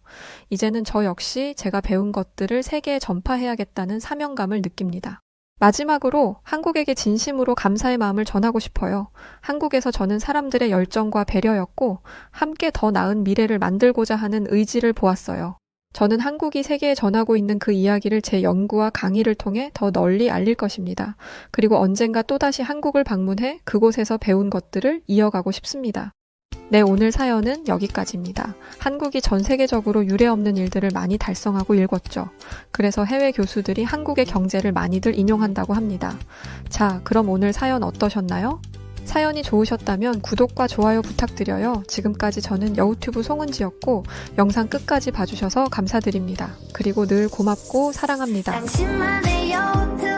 Speaker 1: 이제는 저 역시 제가 배운 것들을 세계에 전파해야겠다는 사명감을 느낍니다. 마지막으로 한국에게 진심으로 감사의 마음을 전하고 싶어요. 한국에서 저는 사람들의 열정과 배려였고 함께 더 나은 미래를 만들고자 하는 의지를 보았어요. 저는 한국이 세계에 전하고 있는 그 이야기를 제 연구와 강의를 통해 더 널리 알릴 것입니다. 그리고 언젠가 또다시 한국을 방문해 그곳에서 배운 것들을 이어가고 싶습니다. 네, 오늘 사연은 여기까지입니다. 한국이 전 세계적으로 유례없는 일들을 많이 달성하고 일궜죠. 그래서 해외 교수들이 한국의 경제를 많이들 인용한다고 합니다. 자, 그럼 오늘 사연 어떠셨나요? 사연이 좋으셨다면 구독과 좋아요 부탁드려요. 지금까지 저는 여우튜브 송은지였고 영상 끝까지 봐주셔서 감사드립니다. 그리고 늘 고맙고 사랑합니다.
Speaker 2: 당신만의 여우튜브